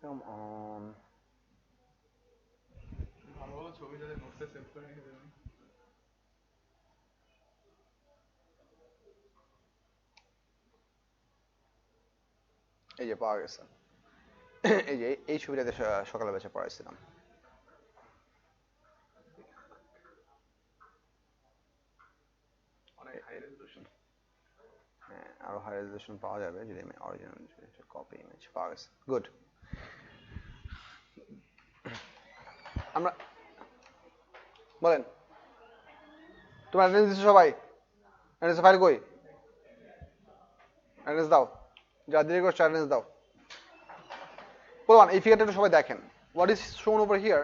Come on. ভালো ভালো ছবি যাতে নোটসে সেভ করে রেখে দেবেন। এই যে পাওয়া গেছে, এই যে এই ছবিটাতে সকালে বেঁচে পড়াইছিলাম। অনেক হাই রেজলিউশন। হ্যাঁ, আরো হাই রেজলিউশন পাওয়া যাবে যদি আমি অরিজিনাল কপি ইমেজ পাওয়া গেছে। গুড। আমরা বলেন, তোমার অ্যাটেন্ডেন্স দিচ্ছে সবাই? অ্যাটেন্ডেন্স ফাইল কই? অ্যাটেন্ডেন্স দাও, যা দেরি করছো অ্যাটেন্ডেন্স দাও। বলবান এই ফিগারটা একটু সবাই দেখেন, what is shown over here.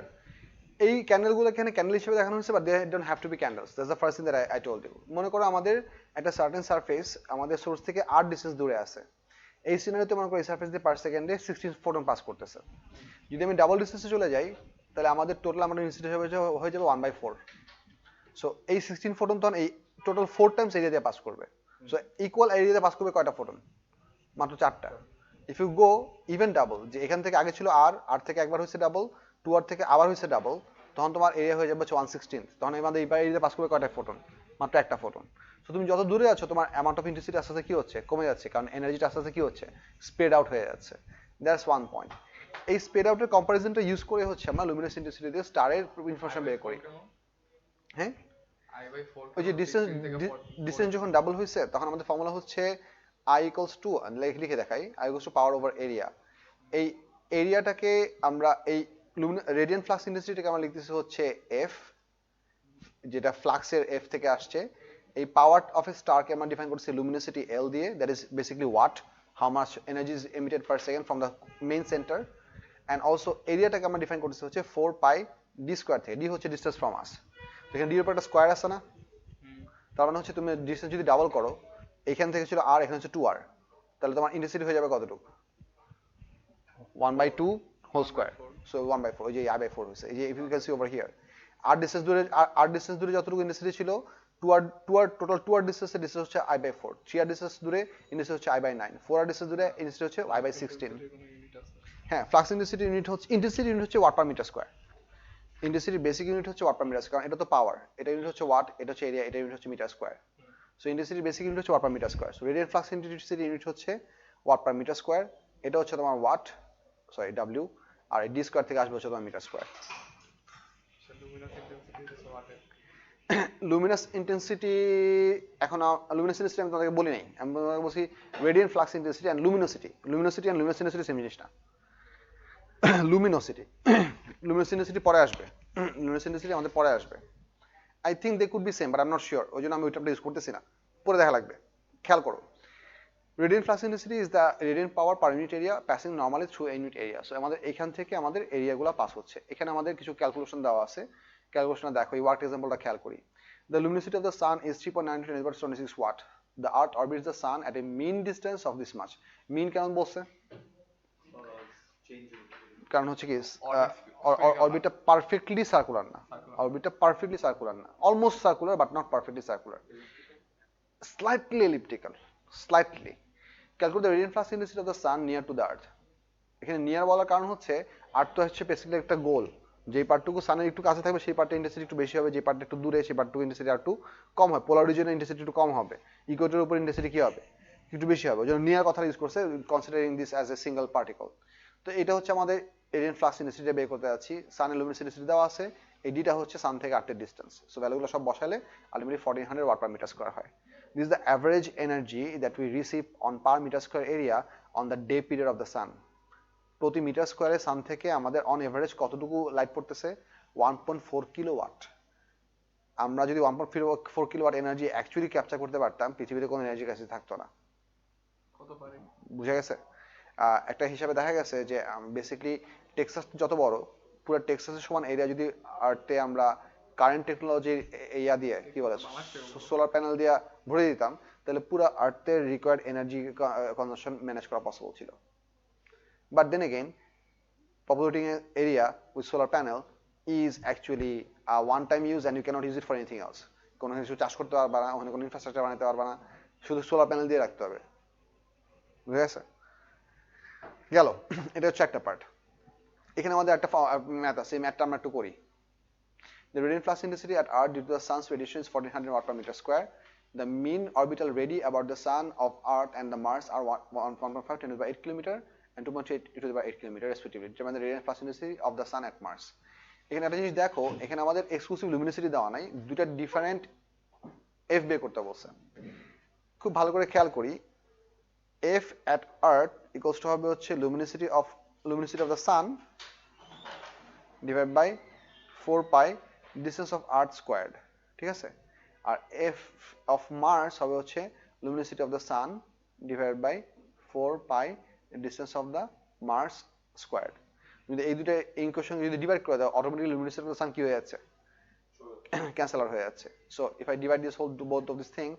এই ক্যান্ডেলগুলো এখানে ক্যান্ডেল হিসেবে দেখানো হয়েছে, but they don't have to be candles. That's the first thing that I told you. মনে করো আমাদের একটা সার্টেন সারফেস আমাদের সোর্স থেকে 8 ডিস্টেন্স দূরে আছে। এই সিনারিওতে মনে করো এই সারফেস দিয়ে পার সেকেন্ডে 16 ফোটন পাস করতেছে। যদি আমি ডাবল ডিস্টেন্সে চলে যাই, তাহলে আমাদের টোটাল আমাদের ইনসিডেন্ট হয়ে যাবে 1/4। সো এই 16 ফোটন তখন এই টোটাল 4 টাইমস এরিয়া দিয়ে পাস করবে। সো ইকুয়াল এরিয়া দিয়ে পাস করবে কয়টা ফোটন? মাত্র 4টা। If you go even double, যে এখান থেকে আগে ছিল আর থেকে একবার হয়েছে ডাবল, 2r থেকে আবার হয়েছে ডাবল, তখন তোমার এরিয়া হয়ে যাবে 1/16। তখন আমাদের এই এরিয়া পাস করবে কয়টা ফোটন? মাত্র একটা ফোটন। তো তুমি যত দূরে আছো তোমার অ্যামাউন্ট অফ ইন্টেন্সিটি আস্তে আস্তে কি হচ্ছে? কমে যাচ্ছে, কারণ এনার্জিটা আস্তে আস্তে কি হচ্ছে? স্প্রেড আউট হয়ে যাচ্ছে। That's one point. এই স্প্রেড আউটের কম্পারিজনটা ইউজ করে হচ্ছে আমরা লুমিনাস ইন্টেন্সিটি দিয়ে স্টারের ইনফরমেশন বের করি। হ্যাঁ, I/4 ওই যে ডিসটেন্স 16 থেকে 4 ডিসটেন্স যখন ডাবল হয়েছে তখন আমাদের ফর্মুলা হচ্ছে I equals to, লিখে দেখাই, I equals to power over area. এই এরিয়াটাকে আমরা এই রেডিয়ান্ট ফ্লাক্স ইন্টেন্সিটিটাকে আমরা লিখতেছি হচ্ছে F, যেটা ফ্লাক্সের F থেকে আসছে। এই পাওয়ার অফ এ স্টারকে আমরা ডিফাইন করছি লুমিনোসিটি L দিয়ে, that is basically watt, how much energy is emitted per second from the main center. And also এরিয়াটাকে আমরা ডিফাইন করতেছি হচ্ছে 4πd স্কোয়ার থেকে। ডি হচ্ছে ডিস্টেন্স ফ্রম আস। এখানে ডির উপর একটা স্কোয়ার আছে না? তার মানে হচ্ছে তুমি ডিস্টেন্স যদি ডাবল করো, এখান থেকে ছিল আর, এখানে হচ্ছে 2r, তাহলে তোমার ইন্টেন্সিটি হয়ে যাবে কতটুকু? 1/2 হোল স্কোয়ার। সো 1/4, ওই যে I/4 হয়েছে। এই যে if you can see over here, R distance দূরে যতটুকু ইন্টেন্সিটি ছিল, 2r টোটাল 2r ডিস্টেন্সের ডিস্টেন্স হচ্ছে I/4, 3r ডিস্টেন্স দূরে ইন্টেন্সিটি হচ্ছে I/9, 4r ডিস্টেন্স দূরে ইন্টেন্সিটি হচ্ছে I/16। হ্যাঁ, ফ্লাক্স ইন্টেন্সিটি ইউনিট হচ্ছে ওয়াট পার মিটার স্কোয়ার। ইন্টেন্সিটির বেসিক ইউনিট হচ্ছে ওয়াট পার মিটার স্কোয়ার, কারণ এটা তো পাওয়ার, এটা ইউনিট হচ্ছে ওয়াট, এটা হচ্ছে এরিয়া, এটা ইউনিট হচ্ছে মিটার স্কোয়ার। সো ইন্টেন্সিটির বেসিক ইউনিট হচ্ছে watt per metre square. So radiant flux intensity unit হচ্ছে ওয়াট পার মিটার স্কোয়ার। এটা হচ্ছে তোমার ওয়াট, সরি ডাব্লিউ, আর ডি স্কোয়ার থেকে আসবে হচ্ছে তোমার মিটার স্কোয়ার। লুমিনাস ইন্টেন্সিটি এখন লুমিনাস ইন্টেন্সিটি আমি তোমাদেরকে বলি নাই, আমি তোমাদেরকে বলছি radiant flux intensity and luminosity. Luminosity and luminous intensity same জিনিস না। লুমিনোসিটি ইন্টেন্সিটি পরে আসবে, লুমিনাস ইন্টেন্সিটি আমাদের পরে আসবে। I think they could be same, but I am not sure, ওই জন্য আমি ওইটা ইউজ করতেছি না, পরে দেখা লাগবে। খেয়াল করো, radiant flux intensity is the radiant power per unit area passing normally through a unit area. So আমাদের এখান থেকে আমাদের এরিয়াগুলো পাস হচ্ছে। এখানে আমাদের কিছু ক্যালকুলেশন দেওয়া আছে, ক্যালকুলেশনটা দেখো, এই ওয়ার্ক এক্সাম্পলটা খেয়াল করি। The luminosity of the sun is 3.92 × 10^26 watt. The earth orbits the sun at a mean distance of this much. mean কেমন বলছে? কারণ হচ্ছে কি অরবিটটা পারফেক্টলি সার্কুলার না, অরবিটটা পারফেক্টলি সার্কুলার না, almost circular but not perfectly circular, slightly elliptical, slightly. Calculate the radiant flux intensity of the sun near to the earth. এখানে near বলার কারণ হচ্ছে আর্থ তো হচ্ছে বেসিক্যালি একটা গোল, যেই পার্টটুকু সানের একটু কাছে থাকবে সেই পার্টের ইন্টেন্সিটি একটু বেশি হবে, যে পার্টটা একটু দূরে সেই পার্টটুকু ইন্টেন্সিটি আর একটু কম হয়। পোলার রিজিয়নের ইন্টেন্সিটি একটু কম হবে, ইকুয়েটরের উপর ইন্টেন্সিটি কি হবে? একটু বেশি হবে। ওই জন্য নিয়ার কথা ইউজ করছে, considering this as a single particle. তো এটা হচ্ছে আমাদের রেডিয়ান্ট ফ্লাক্স ইন্টেন্সিটি বের করতে যাচ্ছি। সানের লুমিনাস ইন্টেন্সিটি দেওয়া আছে, এই ডিটা হচ্ছে সান থেকে আর্থের ডিস্টেন্স। সো ভ্যালুগুলো সব বসালে ultimately 1400 watt per metre square হয়। This is the average energy that we receive on per meter square area on the day period of the sun. প্রতি মিটার স্কয়ারে সান থেকে আমাদের অন এভারেজ কতটুকু লাইট পড়তেছে 1.4 kilowatt. আমরা যদি 1.4 কিলোওয়াট এনার্জি অ্যাকচুয়ালি ক্যাপচার করতে পারতাম পৃথিবীতে কোনো এনার্জি কাছে থাকতো না। কত পারে বুঝা গেছে? একটা হিসাবে দেখা গেছে যে বেসিক্যালি টেক্সাস যত বড়, পুরো টেক্সাসের সমান এরিয়া যদি আর্থে আমরা কারেন্ট টেকনোলজির ইয়া দিয়ে কি বলে সোলার প্যানেল দিয়ে ভরে দিতাম, তাহলে পুরো আর্থের রিকোয়ার্ড এনার্জি কনজাম্পশন ম্যানেজ করা পসিবল ছিল। But then again populating an area with solar panel is actually a one time use and you cannot use it for anything else. কোনো কিছু চাষ করতে পারবা না, ওখানে কোনো ইনফ্রাস্ট্রাকচার বানাতে পারবা না, শুধু সোলার প্যানেল দিয়ে রাখতে হবে। বুঝা গেছে? গেল, এটা হচ্ছে একটা পার্ট। এখানে আমাদের একটা ম্যাথ আছে, এই ম্যাথটা আমরা একটু করি। The radiant flux intensity at Earth due to the sun's radiation is 1400 watt per meter square. The mean orbital radii about the sun of Earth and the Mars are 1.5 10 to the 8 kilometer and 2.8 to the 8 kilometer respectively. Determine the radiant flux intensity of the sun at Mars. এখানে একটা জিনিস দেখো, এখানে আমাদের exclusive লুমিনিসিটি দেওয়া নাই, দুটো different F বের করতে বলছে। খুব ভালো করে খেয়াল করি, F at Earth equals to হবে হচ্ছে luminosity of the sun divided by 4 pi distance of Earth squared, ঠিক আছে? আর F of Mars হবে হচ্ছে luminosity of the sun divided by 4 pi distance of the Mars squared. যদি এই দুটো equation যদি ডিভাইড করে দাও, automatically luminosity of the sun কি হয়ে যাচ্ছে? ক্যান্সেল আউট হয়ে যাচ্ছে। So if I divide this whole both of this thing,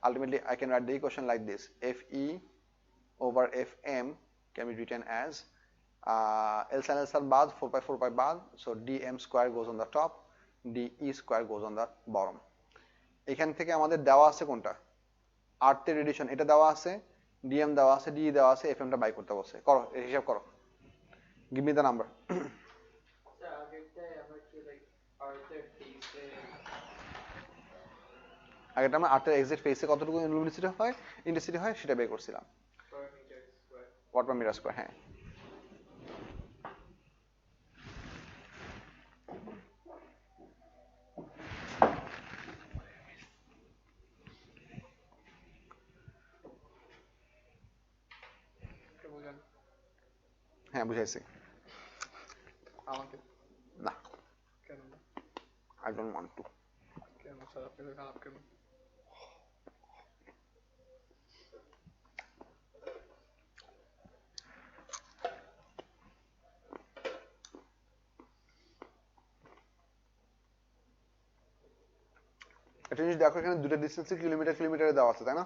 ultimately I can write the equation like this: Fe over Fm can be written as L sin L sin बाद 4 pi बाद, so dm square goes on the top, de square goes on the bottom. এখান থেকে আমাদের দেওয়া আছে কোনটা? আর্থের radiation এটা দেওয়া আছে, dm দেওয়া আছে, de দেওয়া আছে, fm টা বাই করতে বলছে। করো, এর হিসাব করো। Give me the number. Sir আগেরটাই আমরা কি লাইক আর্থের ফেসে আগেটা আমরা আর্থের এক্সাক্ট ফেসে কতটুকু লুমিনিসিটি হয়, ইন্টেন্সিটি হয় সেটা বের করছিলাম। Per metre square. Watt per metre square, হ্যাঁ। এটা বুঝেন হ্যাঁ বুঝাইছি। আমাকে না, কেন না? I don't want to. কেন স্যার আপনি তো খারাপ কেন? একটা জিনিস দেখো, এখানে দুটো ডিসটেন্স কিলোমিটারে দেওয়া আছে, তাই না?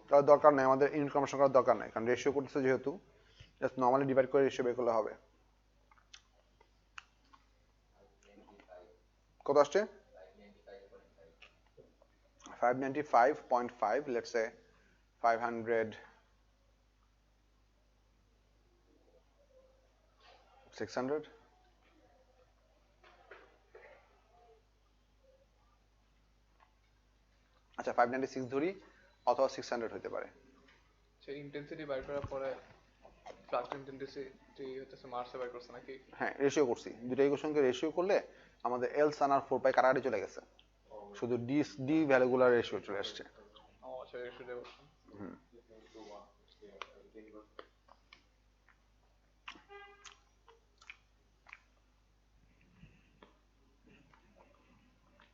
তার দরকার নেই, আমাদের ইউনিট কনভার্সন করার দরকার নেই, কারণ রেশিও করতেছে যেহেতু, জাস্ট নর্মালি ডিভাইড করে রেশিও বের করলে হবে। কত আসছে? 595.5, let's say 500 600, আচ্ছা 596 ধরি, অথবা 600 হতে পারে। সেই ইন্টেন্সিটি বাই করার পরে ফ্লাক্স ইন্টেন্সিটি হচ্ছে মার্সে বাই করছে নাকি? হ্যাঁ রেশিও করছি, দুটো ইকুয়েশনকে রেশিও করলে আমাদের এল সান আর 4 পাই কাটাকাটি চলে গেছে, শুধু ডি ভ্যালুগুলার রেশিও চলে আসছে। ও আচ্ছা, রেশিও বলছেন।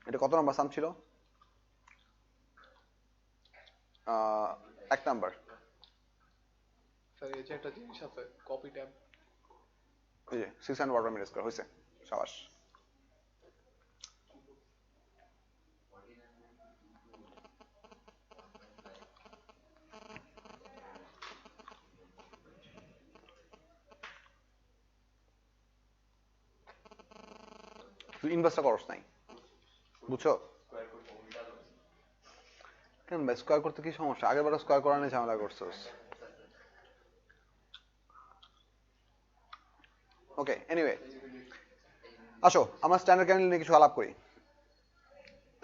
এটা কত নাম্বার সাম ছিল? 1 নাম্বার। স্যার এই যে একটা জিনিস আছে কপি ট্যাব, এই যে 600 ওয়াট পার মিটার স্কয়ার হইছে, শাবাশ। তুই ইনভেস্ট করছ নাই, বুঝছো? কেন ভাই, স্কয়ার করতে কি সমস্যা? আগের বার স্কয়ার করা নিয়ে ঝামেলা করছস। ওকে, এনিওয়ে আসো আমরা স্ট্যান্ডার্ড ক্যান্ডেল নিয়ে কিছু আলাপ করি।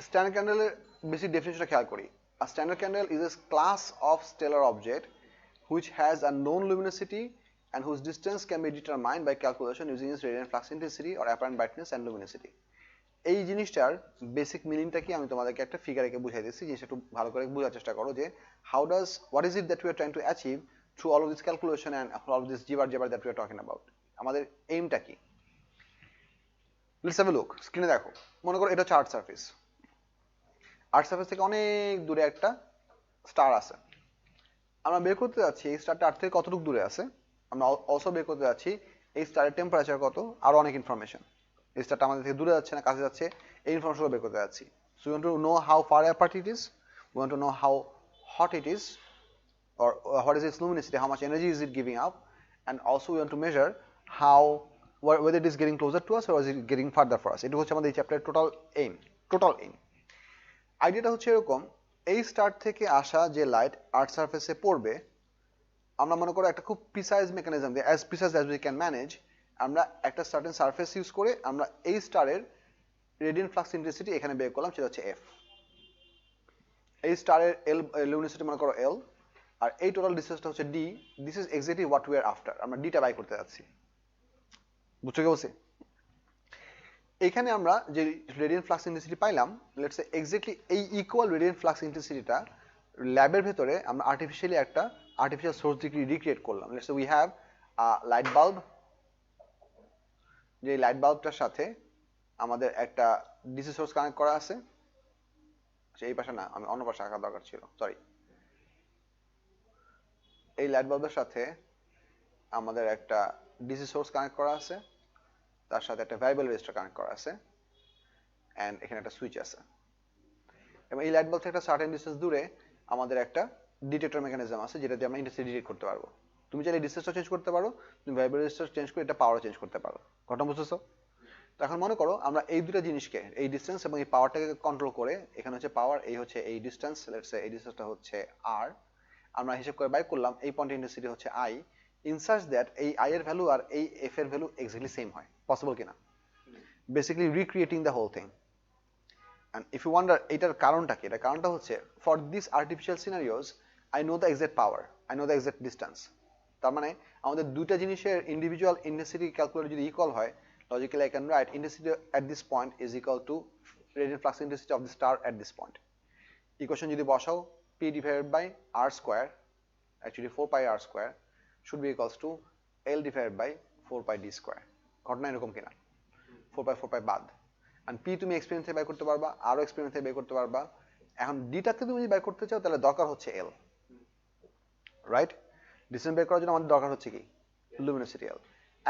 স্ট্যান্ডার্ড ক্যান্ডেলের বেসিক ডেফিনিশনটা খেয়াল করি। A standard candle is a class of stellar object which has a known luminosity and whose distance can be determined by calculation using its radiant flux intensity or apparent brightness and luminosity. এই জিনিসটার basic মিনিংটা কি আমি তোমাদেরকে একটা figure এঁকে বুঝাই দিচ্ছি, জিনিসটা একটু ভালো করে বোঝার চেষ্টা করো যে what is it that we are trying to achieve through all of this calculation and all of this jibber jabber that we are talking about. আমাদের এইমটা কি? Let's have a look. স্ক্রিনে দেখো, মনে করো এটা হচ্ছে আর্থ সারফেস। আর্থ সারফেস থেকে অনেক দূরে একটা স্টার আছে। আমরা বের করতে যাচ্ছি এই স্টারটা আর্থ থেকে কতটুকু দূরে আছে। আমরা অলসো বের করতে যাচ্ছি এই স্টারের টেম্পারেচার কত, আরো অনেক ইনফরমেশন। এই স্টারটা আমাদের থেকে দূরে যাচ্ছে না কাছে যাচ্ছে, এই ইনফরমেশনগুলো বের করতে যাচ্ছি। So you want to know how far apart it is, we want to know how hot it is, or what is its luminosity, how much energy is it giving up, and also we want to measure how whether it is getting closer to us or is it getting further for us. এটা হচ্ছে আমাদের এই চ্যাপ্টারের total aim. আইডিয়াটা হচ্ছে এরকম, এই star থেকে আসা যে লাইট আর্থ সারফেসে পড়বে, আমরা মনে করো একটা খুব প্রিসাইজ মেকানিজম দিয়ে, as precise as we can manage, আমরা একটা সার্টেন সারফেস ইউজ করে আমরা এই স্টারের রেডিয়েন্ট ফ্লাক্স ইন্টেন্সিটি এখানে বের করলাম, সেটা হচ্ছে এফ। এই স্টারের লুমিনোসিটি মনে করো এল, আর এই টোটাল ডিসটেন্সটা হচ্ছে D. This is exactly what we are after. আমরা ডিটা বাই করতে যাচ্ছি। বুঝছো কি বলছি? এখানে আমরা যে রেডিয়েন্ট ফ্লাক্স ইন্টেন্সিটি পাইলাম, লেটস সে এক্স্যাক্টলি এই ইকুয়াল রেডিয়েন্ট ফ্লাক্স ইন্টেন্সিটিটা ল্যাবের ভেতরে আমরা আর্টিফিশিয়ালি একটা আর্টিফিশিয়াল সোর্স দিয়ে রিক্রিয়েট করলাম। Let's say we have a light bulb, যে লাইট বাল্বটার সাথে আমাদের একটা ডিসি সোর্স কানেক্ট করা আছে। এই পাশে না, আমি অন্য পাশে রাখা দরকার ছিল, সরি। এই লাইট বাল্বের সাথে আমাদের একটা ডিসি সোর্স কানেক্ট করা আছে, তার সাথে একটা ভ্যারিয়েবল রেজিস্টার কানেক্ট করা আছে, এন্ড এখানে একটা সুইচ আছে। এবং এই লাইট বাল্ব থেকে একটা সার্টেন ডিসটেন্স দূরে আমাদের একটা ডিটেক্টর মেকানিজম আছে, যেটা দিয়ে আমরা ইন্টেন্সিটি ডিটেক্ট করতে পারবো। তুমি চাইলে ডিসটেন্সটা চেঞ্জ করতে পারো, তুমি ভ্যারিয়েবল রেজিস্টার চেঞ্জ করে এটা পাওয়ার চেঞ্জ করতে পারো। ঘটনা বুঝতেছো? তো এখন মনে করো আমরা এই দুটো জিনিসকে, এই ডিসটেন্স এবং এই পাওয়ারটাকে কন্ট্রোল করে, এখানে হচ্ছে পাওয়ার, এই হচ্ছে এই ডিসটেন্স, লেটস সে এই ডিসটেন্সটা হচ্ছে আর, আমরা হিসাব করে বাই করলাম এই পয়েন্টের ইন্টেন্সিটি হচ্ছে আই, ইন সাচ দ্যাট এই আই এর ভ্যালু আর এই এফ এর ভ্যালু এক্স্যাক্টলি সেম হয়। পসিবল কিনা? Basically recreating the whole thing. And if you wonder এটার কারণটা কি, এটার কারণটা হচ্ছে for these artificial scenarios I know the exact power, I know the exact distance. তার মানে আমাদের দুইটা জিনিসের ইন্ডিভিজুয়াল ইন্টেন্সিটি ক্যালকুলেট যদি ইকুয়াল হয়, logically I can write intensity at this point is equal to radiant flux intensity of the star at this point. Equation যদি বসাও, p divided by r square, actually 4 pi r square should be equals to l divided by 4 pi d square. ঘটনা এরকম কিনা? 4 pi বাদ। and p তুমি experiment থেকে বের করতে পারবা, আরো এক্সপেরিমেন্ট থেকে বের করতে পারবা। এখন ডিটাকে তুমি যদি বের করতে চাও, তাহলে দরকার হচ্ছে l, রাইট? ডিসটেন্স বের করার জন্য আমাদের দরকার হচ্ছে কি? Luminosity l।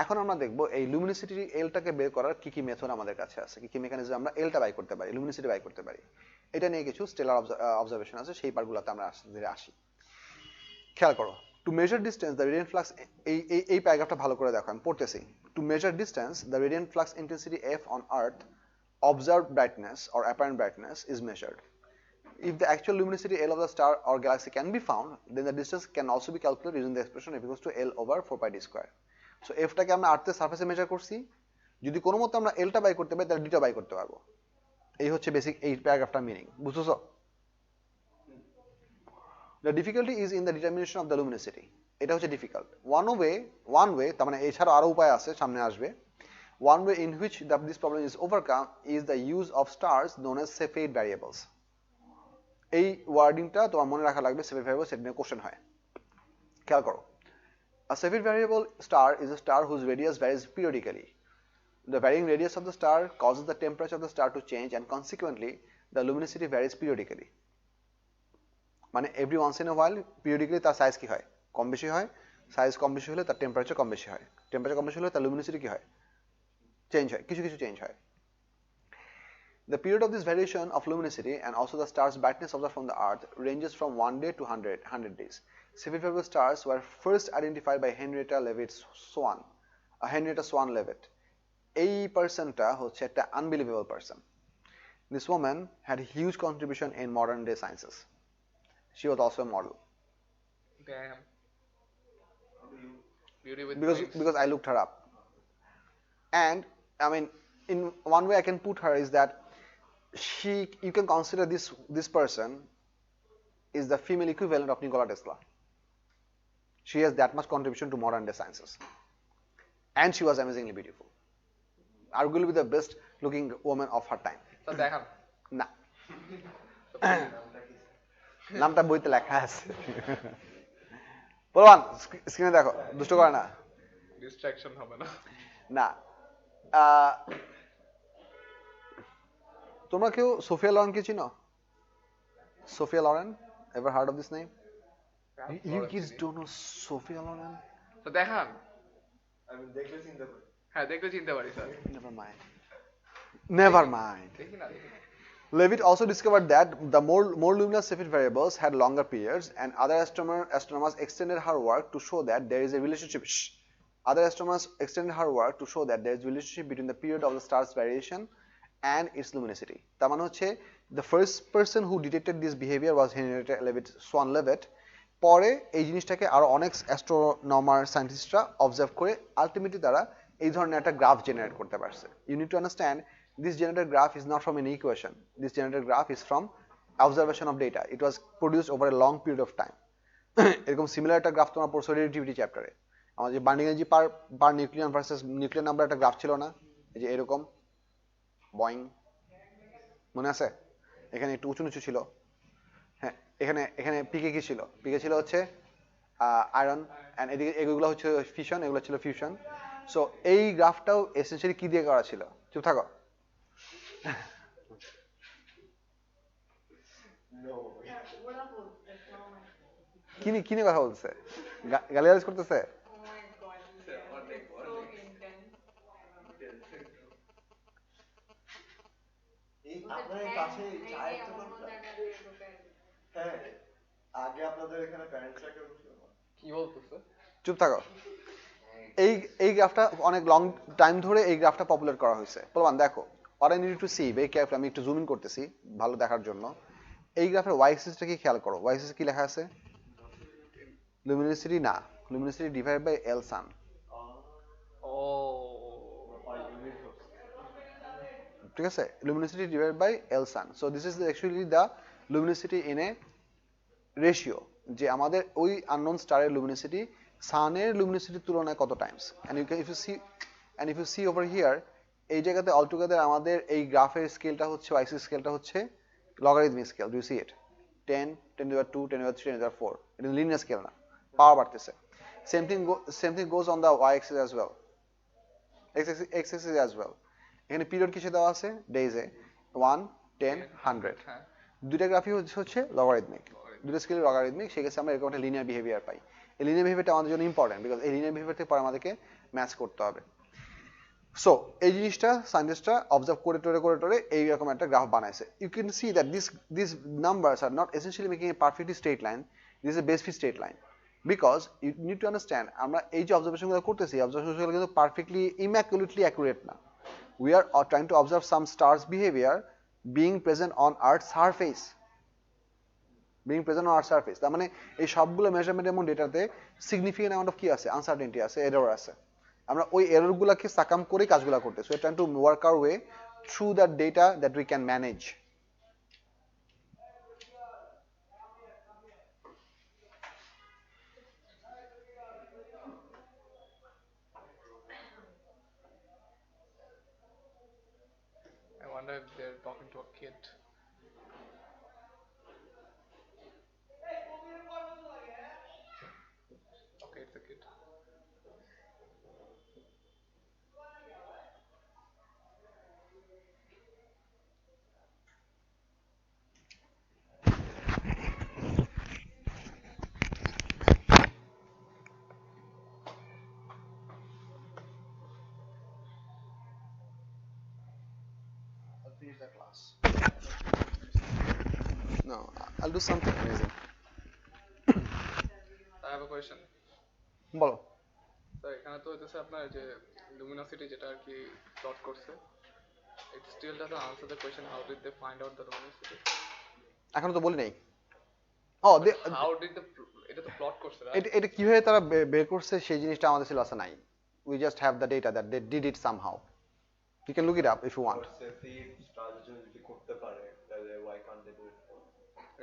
এখন আমরা দেখব এই লুমিনোসিটি lটাকে বের করার কি কি মেথড আমাদের কাছে আছে, কি কি মেকানিজম আমরা lটা বাই করতে পারি, লুমিনোসিটি বাই করতে পারি। এটা নিয়ে কিছু স্টেলার অবজারভেশন আছে, সেই পার্টগুলোতে আমরা ধীরে আসি। খেয়াল করো, to measure distance the radiant flux, এই প্যারাগ্রাফটা ভালো করে দেখো, আমি পড়তেছি। To measure distance the radiant flux intensity f on earth, observed brightness or apparent brightness is measured. If the actual luminosity L of the star or galaxy can be found, then the distance can also be calculated using the expression f equals to L over 4 pi d square. So f টাকে আমরা আর্থের সারফেসে measure করছি, যদি কোনো মতে আমরা L টা by করতে পারি, তাহলে D টা বাই করতে পারবো। এই হচ্ছে বেসিক এই প্যারাগ্রাফটার মিনিং, বুঝছো? The difficulty is in the determination of the luminosity. এটা হচ্ছে ডিফিকাল্ট। one way তার মানে এছাড়া আরো উপায় আছে, সামনে আসবে। One way in which this problem is overcome is the use of stars known as Cepheid variables. এই ওয়ার্ডিংটা তোমার মনে রাখা লাগবে, Cepheid variables, সেটা নিয়ে কোশ্চেন হয়। খেয়াল করো, a Cepheid variable star is a star whose radius varies periodically. The varying radius of the star causes the temperature of the star to change, and consequently the luminosity varies periodically. মানে every once in a while periodically তার size কি হয়? কম বেশি হয়। Size কম বেশি হলে তার temperature কম বেশি হয়। টেম্পারেচার কম বেশি হলে তার লুমিনোসিটি কি হয়? চেঞ্জ হয়, কিছু কিছু চেঞ্জ হয়। The period of this variation of luminosity and also the star's brightness observed from the earth ranges from 1 day to 100 days. Cepheid variable stars were first identified by Henrietta Swan Leavitt. এই পারসনটা হচ্ছে একটা unbelievable person. This woman had a huge contribution in modern day sciences. She was also a model. Damn. Beauty with Because I looked her up. And I mean, in one way I can put her is that you can consider this person is the female equivalent of Nikola Tesla. She has that much contribution to modern day sciences, and she was amazingly beautiful, arguably the best looking woman of her time. Sir দেখান না, নামটা কি নামটা বইতে লেখা আছে। বলবান স্ক্রিনে দেখো, দুষ্ট করে না। ডিস্ট্রাকশন হবে না না, আহ, তোমরা কেউ সোফিয়া লরেনকে চিনো? Sophia Loren, ever heard of this name? You kids don't know Sophia Loren? তো দেখান আমি দেখলে চিন্তা করি হ্যাঁ দেখলে চিনতে পারি sir Never mind. Never mind. দেখি না দেখি না। Leavitt also discovered that the more luminous Cepheid variables had longer periods, and other astronomers extended her work to show that there is a relationship. Other astronomers extended her work to show that there is a relationship between the period of the star's variation and its luminosity. তার মানে হচ্ছে the first person who detected this behavior was Henrietta Swan Leavitt. পরে এই জিনিসটাকে আরো অনেক astronomer সায়েন্টিস্টরা observe করে আলটিমেটলি তারা এই ধরনের একটা গ্রাফ জেনারেট করতে পারছে। You need to understand this generated graph is not from an equation. This generated graph is from observation of data. It was produced over a long period of time. এরকম similar একটা graph তোমার পড়ছো relativity চ্যাপ্টারে। আমাদের যে burning energy পার nucleon versus nuclear number একটা graph ছিল না, এই যে এরকম বয়িং, মনে আছে? এখানে একটু উঁচু নিচু ছিল। হ্যাঁ, এখানে এখানে পিকে কি ছিল? পিকে ছিল হচ্ছে আয়রন, এন্ড এদিকে এগুলো হচ্ছে ফিশন, এগুলো ছিল ফিউশন। সো এই গ্রাফটাও এসেনশিয়ালি কি দিয়ে করা ছিল? চুপ থাকো। নো ওরা বলছে তোমার কি নিয়ে কথা বলতেছে? গালিগালাজ করতেছে? oh my god yeah, it's so intense এই আপনাদের কাছে চায়ের দোকানটা হ্যাঁ আগে আপনাদের এখানে প্যারেন্টসরা কেউ ছিল না কি বলতেছে চুপ থাকো। এই গ্রাফটা অনেক লং টাইম ধরে এই গ্রাফটা পপুলার করা হয়েছে। বলবান দেখো, what I need to see very carefully, আমি একটু জুম ইন করতেছি ভালো দেখার জন্য। এই গ্রাফের ওয়াই অ্যাক্সিসটা কি খেয়াল করো, ওয়াই অ্যাক্সিসে কি লেখা আছে? লুমিনোসিটি না, luminosity divide by L sun. ও আর ইউনিট ঠিক আছে, luminosity divided by L sun. So this is actually the luminosity in a ratio, যে আমাদের ওই unknown স্টারের luminosity সানের luminosity তুলনায় কত Times. and you can if you see over here, এই জায়গাতে altogether আমাদের এই গ্রাফের স্কেলটা হচ্ছে y axis স্কেলটা হচ্ছে logarithmic scale. Do you see it? 10 10 to the 2 10 to the 3 10 to the 4, এটা লিনিয়ার স্কেল না, পাওয়ার বাড়তেছে। same thing goes on the y axis as well, x axis as well. এখানে পিরিয়ড কিসে দেওয়া আছে? ডেইজে 1 10 100। হ্যাঁ দুইটা গ্রাফই হচ্ছে লগারিদমিক, দুটো স্কেল লগারিদমিক। সেক্ষেত্রে আমরা এরকম একটা লিনিয়ার বিহেভিয়ার পাই। এই লিনিয়ার বিহেভিয়ারটা আমাদের জন্য ইম্পর্টেন্ট, বিকজ এই লিনিয়ার বিহেভিয়ার থেকে পরে আমাদেরকে ম্যাচ করতে হবে। সো এই জিনিসটা সায়েন্টিস্টরা অবজার্ভ করে টোরে এইরকম একটা গ্রাফ বানাইছে। You can see that this numbers are not essentially making a perfectly straight line, this is a best fit straight line. Because you need to understand, আমরা এই যে অবজারভেশনগুলো করতেছি, অবজারভেশনগুলো কিন্তু পারফেক্টলি ইম্যাকুলেটলি অ্যাকুরেট না। We are trying to observe some stars behavior being present on Earth's surface. তার মানে এই সবগুলো মেজারমেন্ট এবং ডেটাতে সিগনিফিকেন্ট অ্যামাউন্ট অফ কি আছে? আনসার্টেনিটি আছে, এরর আছে। আমরা ওই এরর গুলাকে সাকাম করে কাজগুলো করতেছি। We are trying to work our way through that data that we can manage. I wonder if they're talking to a kid. Okay, it's a kid. I'll finish the class. No, I'll do something amazing. I have a question. বলো। Sir এখানে তো হইতেছে আপনার যে luminosity যেটা আর কি plot করছে, it still doesn't answer the question how did they find out the luminosity? এখনো তো বলি নাই। ও How did the এটা তো প্লট করছে right? এটা কিভাবে তারা বের করছে সেই জিনিসটা আমাদের সিলেবাসে নাই। We just have the data that they did it somehow. You can look it up if you want. Cepheid star যদি করতে পারে তাহলে why can't they do it for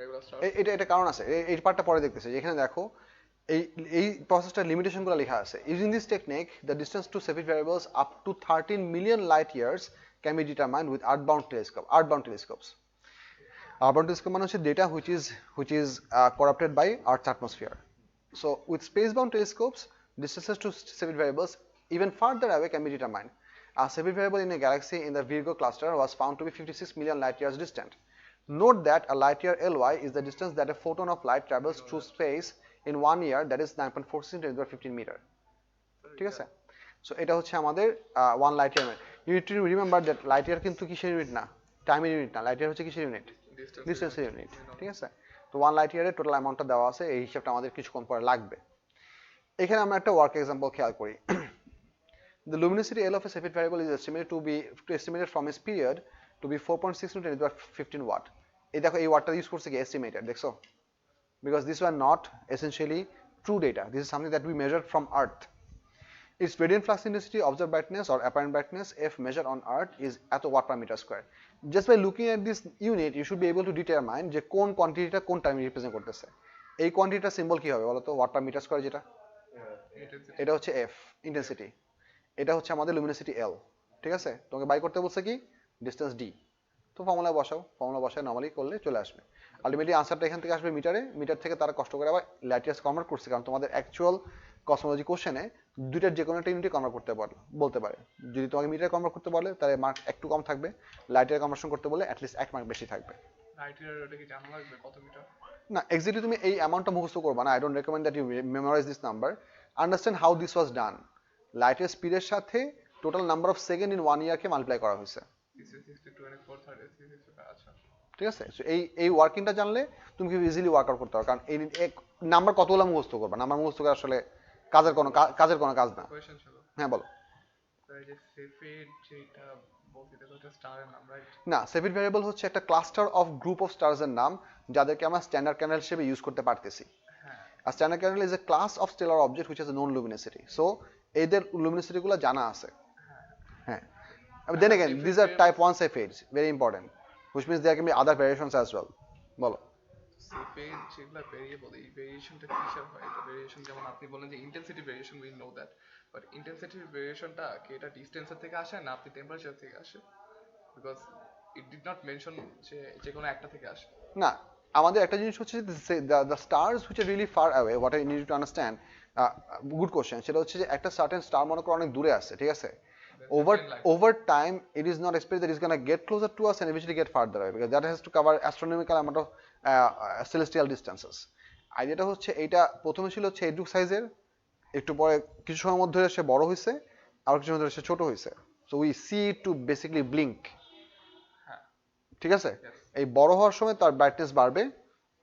Regular star. এটা কারণ আছে, এই পার্টটা পরে দেখতেছে। এখানে দেখো এই প্রসেসটার লিমিটেশনগুলো লেখা আছে। Using this technique, the distance to Cepheid variables up to 13 million light years can be determined with earthbound telescopes. Earthbound telescope মানে হচ্ছে data which is corrupted by Earth's atmosphere. So with spacebound telescopes, distances to Cepheid variables even further away can be determined. A Cepheid variable in a galaxy in the Virgo cluster was found to be 56 million light years distant. Note that a light year Ly is the distance that a photon of light travels through space in 1 year, that is 9.46 × 10^15 meter. ঠিক আছে? So এটা হচ্ছে আমাদের 1 light year. You need to remember that light year কিন্তু কিসের unit না, টাইমের unit না, লাইট ইয়ার হচ্ছে কিসের ইউনিট, ডিস্টেন্সের ইউনিট। ঠিক আছে? তো 1 লাইট ইয়ারের টোটাল অ্যামাউন্টটা দেওয়া আছে, এই হিসাবটা আমাদের কিছুক্ষণ পরে লাগবে। এখানে আমরা একটা ওয়ার্ক এক্সাম্পল খেয়াল করি। The luminosity L of a Cepheid variable is estimated from its period to be 4.6 × 10^15 watt. এই দেখো এই ওয়াটটা ইউজ করছে কি এস্টিমেটেড, দেখছো? Because these were not essentially true data. This is something that we measured from Earth. Its radiant flux intensity, observed brightness or apparent brightness F measured on Earth is at watt per meter square. Just by looking at this unit, you should be able to determine যে কোন কোয়ান্টিটিটা কোন টাইমে represent করতেছে। এই কোয়ান্টিটিটার symbol কি হবে বলো তো? ওয়াট পার মিটার স্কয়ার যেটা, এটা হচ্ছে F ইন্টেন্সিটি, এটা হচ্ছে আমাদের লুমিনোসিটি L। ঠিক আছে? তোমাকে বাই করতে বলছে কি ডিসটেন্স D। তো ফর্মুলা বসাও, ফর্মুলা বসায় নরমালি করলে চলে আসবে। আলটিমেটলি আনসারটা এখান থেকে আসবে মিটারে, মিটার থেকে তারা কষ্ট করে আবার লাইট ইয়ার্স কনভার্ট করছে, কারণ তোমাদের অ্যাকচুয়াল কসমোলজি কোশ্চেনে দুইটার যে কোনো একটা ইউনিটে কনভার্ট করতে বলতে পারে। যদি তোমাকে মিটারে কনভার্ট করতে বলে তাহলে মার্ক একটু কম থাকবে, লাইট ইয়ার কনভার্সন করতে বলে অ্যাটলিস্ট 1 মার্ক বেশি থাকবে। লাইট ইয়ার ওটা কি জানা লাগবে কত মিটার? না, এক্স্যাক্টলি তুমি এই অ্যামাউন্টটা মুখস্থ করবা না। I don't recommend that you memorise this number. Understand how this was done. Light year স্পিডের সাথে total number of second in 1 ইয়ারকে মাল্টিপ্লাই করা হয়েছে। ঠিক আছে? সো এই ওয়ার্কিংটা জানলে তুমি খুব ইজিলি ওয়ার্কআউট করতে পারো, কারণ এই নাম্বার কতগুলো মুখস্থ করবা, নাম্বার মুখস্থ করে আসলে কাজের কোনো কাজ না। কোশ্চেন ছিল, হ্যাঁ বলো। এই যে সেফিড যেটা বলতে এটা স্টারের নাম, রাইট? না, সেফিড ভ্যারিয়েবল হচ্ছে একটা cluster of group of stars এর নাম, যাদেরকে আমরা স্ট্যান্ডার্ড ক্যান্ডেল হিসেবে ইউজ করতে পারতেছি। আর standard candle is a class of stellar object which has known luminosity. So এদের লুমিনোসিটি গুলো জানা আছে। হ্যাঁ, then again these are type 1 Cepheids, very important, which means there can be other variations as well. বলো। সেফিড যেগুলা variable, এই ভেরিয়েশনটা কিসের হয়? এটা ভেরিয়েশন যেমন আপনি বলেন যে intensity variation, we know that, but intensity ভেরিয়েশনটা কি এটা ডিসটেন্সের থেকে আসে না আপনি টেম্পারেচার থেকে আসে? Because it did not mention যে কোনো একটা থেকে আসে। না, আমাদের একটা জিনিস হচ্ছে the stars which are really far away, what I need to understand, good question, সেটা হচ্ছে যে একটা সার্টেন স্টার মনে করো অনেক দূরে আছে, ঠিক আছে? Over time it is not expected that it's going to get closer to us and eventually get farther away, because that has to cover astronomical amount of celestial distances. আইডিয়াটা হচ্ছে এইটা প্রথমে ছিল হচ্ছে এইটুক সাইজের, একটু পরে কিছু সময়ের মধ্যে সে বড় হয়েছে, আর কিছু সময় ধরে সে ছোট হয়েছে। So we see it to basically blink. ঠিক আছে? এই বড় হওয়ার সময় তার ব্রাইটনেস বাড়বে,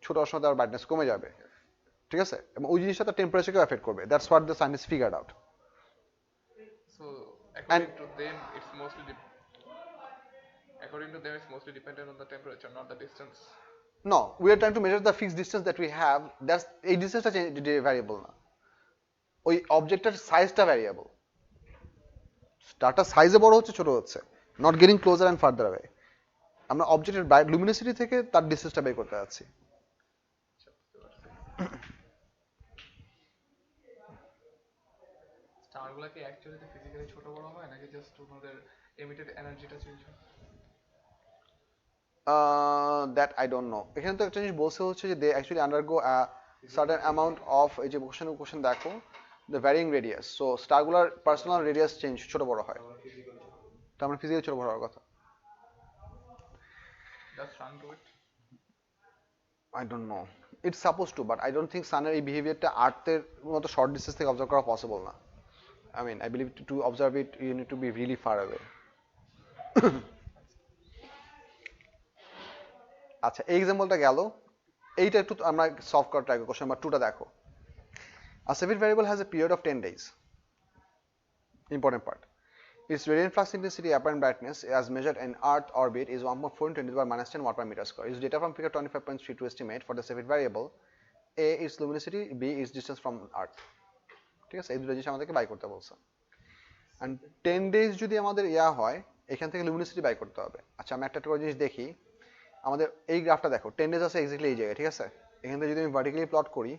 ছোট হওয়ার সময় তার ব্রাইটনেস কমে যাবে। ঠিক আছে? এবং ওই জিনিসটা তার টেম্পারেচারকে এফেক্ট করবে। That's what the scientist figured out. So according to them it's mostly dependent on the temperature, not the distance. No, we are trying to measure the fixed distance that we have. That's এই ডিসটেন্সটা variable না, ওই অবজেক্টের সাইজটা variable. স্টারটা সাইজে বড় হচ্ছে ছোট হচ্ছে, not getting closer and further away. আমরা অবজেক্টের লুমিনোসিটি থেকে তার ডিসটেন্সটা বের করতে যাচ্ছি। স্টারগুলো কি অ্যাকচুয়ালি ফিজিক্যালি ছোট বড় হয় নাকি জাস্ট ওদের এমিটেড এনার্জিটা চেঞ্জ হয়? That I don't know. এখানে তো একটা জিনিস বলছে হচ্ছে যে they actually undergo a certain amount of, এই যে কোশ্চেন দেখো, the varying radius. So স্টারগুলোর পার্সোনাল রেডিয়াস চেঞ্জ ছোট বড় হয়, তার মানে ফিজিক্যালি ছোট বড় হওয়ার কথা। Does sun do it? I don't know. It's supposed to, but I don't think সানের এই বিহেভিয়ারটা আর্থের মতো শর্ট ডিস্টেন্স থেকে অবজার্ভ করা পসিবল না। I mean, I believe to observe it you need to be really far away. আচ্ছা, এই এক্সাম্পলটা গেল, এইটা একটু আমরা সলভ করার ট্রাই করি। কোশ্চেন নাম্বার 2টা দেখো। A Cepheid variable has a period of 10 days. Important part. Its radiant flux intensity, apparent brightness, as measured in Earth orbit, is 1.4 × 10⁻⁻10 watt per meter square. Use data from figure 25.3 to estimate for the Cepheid variable A its luminosity, B its distance from Earth. ঠিক আছে? এই দুটো জিনিস আমাদেরকে by করতে বলছে। and 10 days যদি আমাদের ইয়া হয়, এখান থেকে লুমিনোসিটি বাই করতে হবে। আচ্ছা, আমি একটা করে জিনিস দেখি। আমাদের এই গ্রাফটা দেখো, 10 days আছে এক্স্যাক্টলি এই জায়গায়, ঠিক আছে? এখান থেকে যদি আমি ভার্টিক্যালি প্লট করি,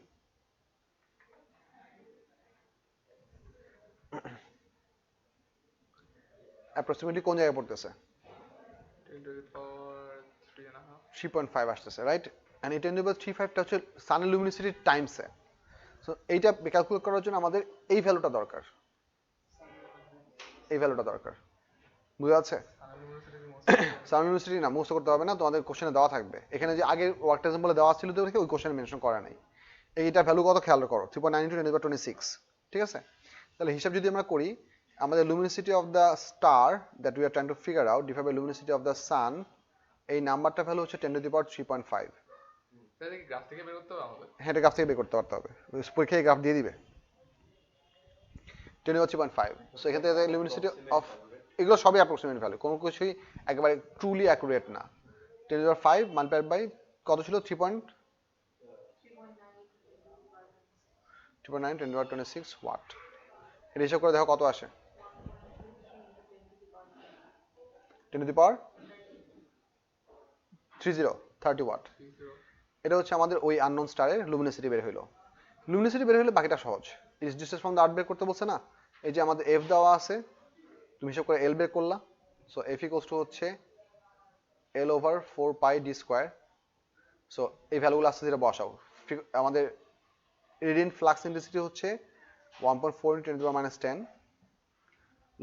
অ্যাপ্রক্সিমেটলি কোন জায়গায় পড়তেছে? 10 to the power 3.5 3.5 আসতেছে, রাইট? এন্ড এই 10^3.5 টা হচ্ছে সানের লুমিনিসিটি টাইমসে। সো এইটা ক্যালকুলেট করার জন্য আমাদের এই ভ্যালুটা দরকার, এই ভ্যালুটা দরকার। বুঝা যাচ্ছে? সান লুমিনিসিটি না মুখস্থ করতে হবে না, তোমাদের কোশ্চেনে দেওয়া থাকবে। এখানে যে আগের ওয়ার্ক এক্সাম্পলে দেওয়া ছিল তো ওই কোশ্চেনে মেনশন করা নাই। এইটা ভ্যালু কত খেয়াল করো, 3.9 × 10^26, ঠিক আছে? তাহলে হিসাব যদি আমরা করি, আমাদের luminosity of the star that we are trying to figure out divide by luminosity of the sun, এই নাম্বারটা ভ্যালু হচ্ছে 10^3.5। তাহলে কি গ্রাফ থেকে বের করতে হবে আমাদের? হ্যাঁ, এটা গ্রাফ থেকে বের করতে পারতে হবে, পরীক্ষায় গ্রাফ দিয়ে দিবে 10^3.5। সো এখান থেকে লুমিনিসিটি অফ, এগুলো সবই অ্যাপ্রক্সিমেট ভ্যালু, কোনো কিছুই একেবারে ট্রুলি অ্যাকুরেট না। 10^5 মাল্টিপ্লাইড বাই কত ছিল, 3.9 10^26 ওয়াট। এটা হিসাব করে দেখো কত আসে, 10^30 ওয়াট। এটা হচ্ছে আমাদের ওই আননোন স্টারের লুমিনিসিটি বের হইলো। লুমিনিসিটি বের হলে বাকিটা সহজ, is distance from the earth বের করতে বলছে না? এই যে আমাদের এফ দেওয়া আছে, তুমি হিসাব করে এল বের করলা। সো এফ ইকুয়ালস টু হচ্ছে L/4πd²। সো এই ভ্যালুগুলো আস্তে ধীরে বসাও। আমাদের রেডিয়েন্ট ফ্লাক্স ইন্টেন্সিটি হচ্ছে 1.4 × 10⁻⁻10।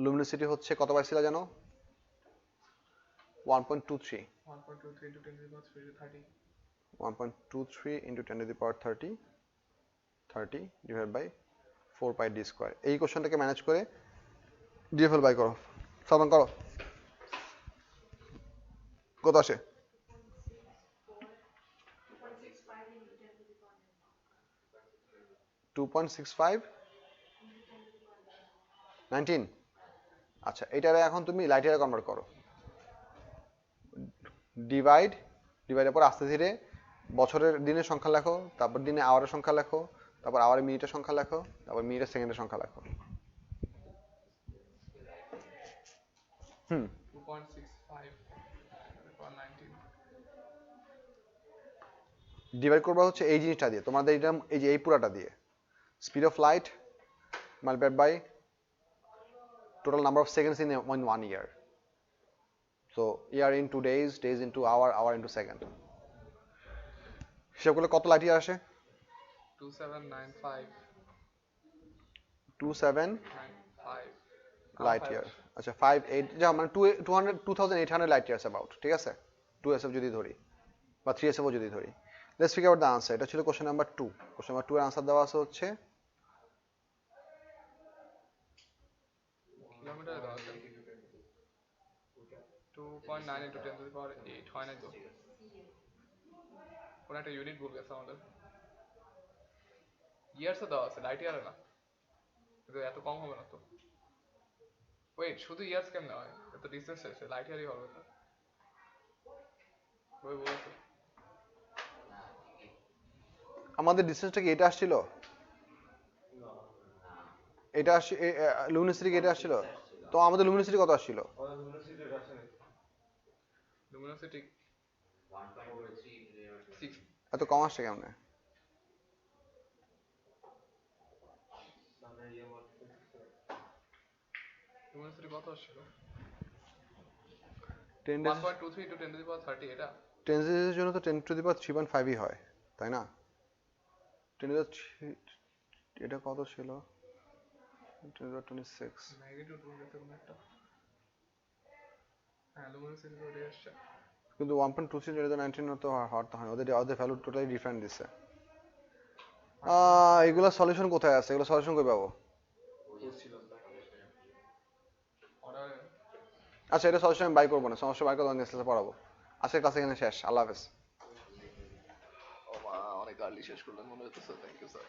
লুমিনিসিটি হচ্ছে কত পাইছিল জানো, 1.23 1.23 to 10 to the power 30 1.23 × 10⁻30 divide by 4πd²। এই কোশ্চেনটাকে ম্যানেজ করে ডিএফএল বাই করো, সাবধান করো, কত আসে? 2.65 19। আচ্ছা, এটারে এখন তুমি লাইট ইয়ারে কনভার্ট করো, ডিভাইডের পর আস্তে ধীরে বছরের দিনের সংখ্যা লেখো, তারপর দিনে আওয়ারের সংখ্যা লেখো, তারপর আওয়ারে মিনিটের সংখ্যা লেখো, তারপর মিনিটের সেকেন্ডের সংখ্যা লেখো। 2.65 19 ডিভাইড করবা হচ্ছে এই জিনিসটা দিয়ে, তোমাদের এটা এই যে এই পুরাটা দিয়ে, speed of light multiplied by total number of seconds in 1 year. So year into days, days into hour, hour into second. হিসাব করলে কত লাইট ইয়ার আসে? 2795 27 লাইট ইয়ার। আচ্ছা 58, যা মানে 2800 লাইট ইয়ার্স অ্যাবাউট, ঠিক আছে? 2SF যদি ধরি বা 3SF ও যদি ধরি। Let's figure out the answer. এটা ছিল কোশ্চেন নাম্বার 2। কোশ্চেন নাম্বার 2 এর আনসার দেওয়া আছে হচ্ছে কিলোমিটার দাও 2.9 into 10 to the power 8 হয় না তো? কোন একটা ইউনিট ভুল গেছে আমাদের। ইয়ার্সে দেওয়া আছে, লাইট ইয়ারে না। কিন্তু এত কম হবে না তো। ওয়েট, শুধু ইয়ার্স কেমনে হয়? এত ডিসটেন্স আছে, লাইট ইয়ারই হবে তো। ওই বলছে আমাদের ডিসটেন্সটা কি এটা আসছিল? এটা আসছে লুমিনিসিটি কি এটা আসছিল? তো আমাদের লুমিনিসিটি কত আসছিল? লুমিনোসিটি 6 এত কম আসছে কেমনে? লুমিনোসিটি কত আসছিল? 10 1.23 to 10 to the power 30 এটা? 10 এর জন্য তো 10^3.5 ই হয়, তাই না? 10^3 এটা কত ছিল? 10^26। ম্যাগনিটিউড ভুল গেছে কোন একটা। হ্যাঁ, লুমিনোসিটি তো এটা আসছে। কিন্তু 1.23 এটা তো 19 তো হওয়ার তো হয়, ওদের ভ্যালু টোটালি ডিফারেন্ট দিছে। এগুলা সলিউশন কোথায় আছে? এগুলো সলিউশন কই পাবো? আচ্ছা, এটা সলিউশন আমি বাই করবো না, সমস্যা বাই করে নেক্সট ক্লাসে পড়াবো। আজকের ক্লাস এখানে শেষ, আল্লাহ হাফেজ। ও মা, অনেক আর্লি শেষ করলেন মনে হচ্ছে। Thank you sir.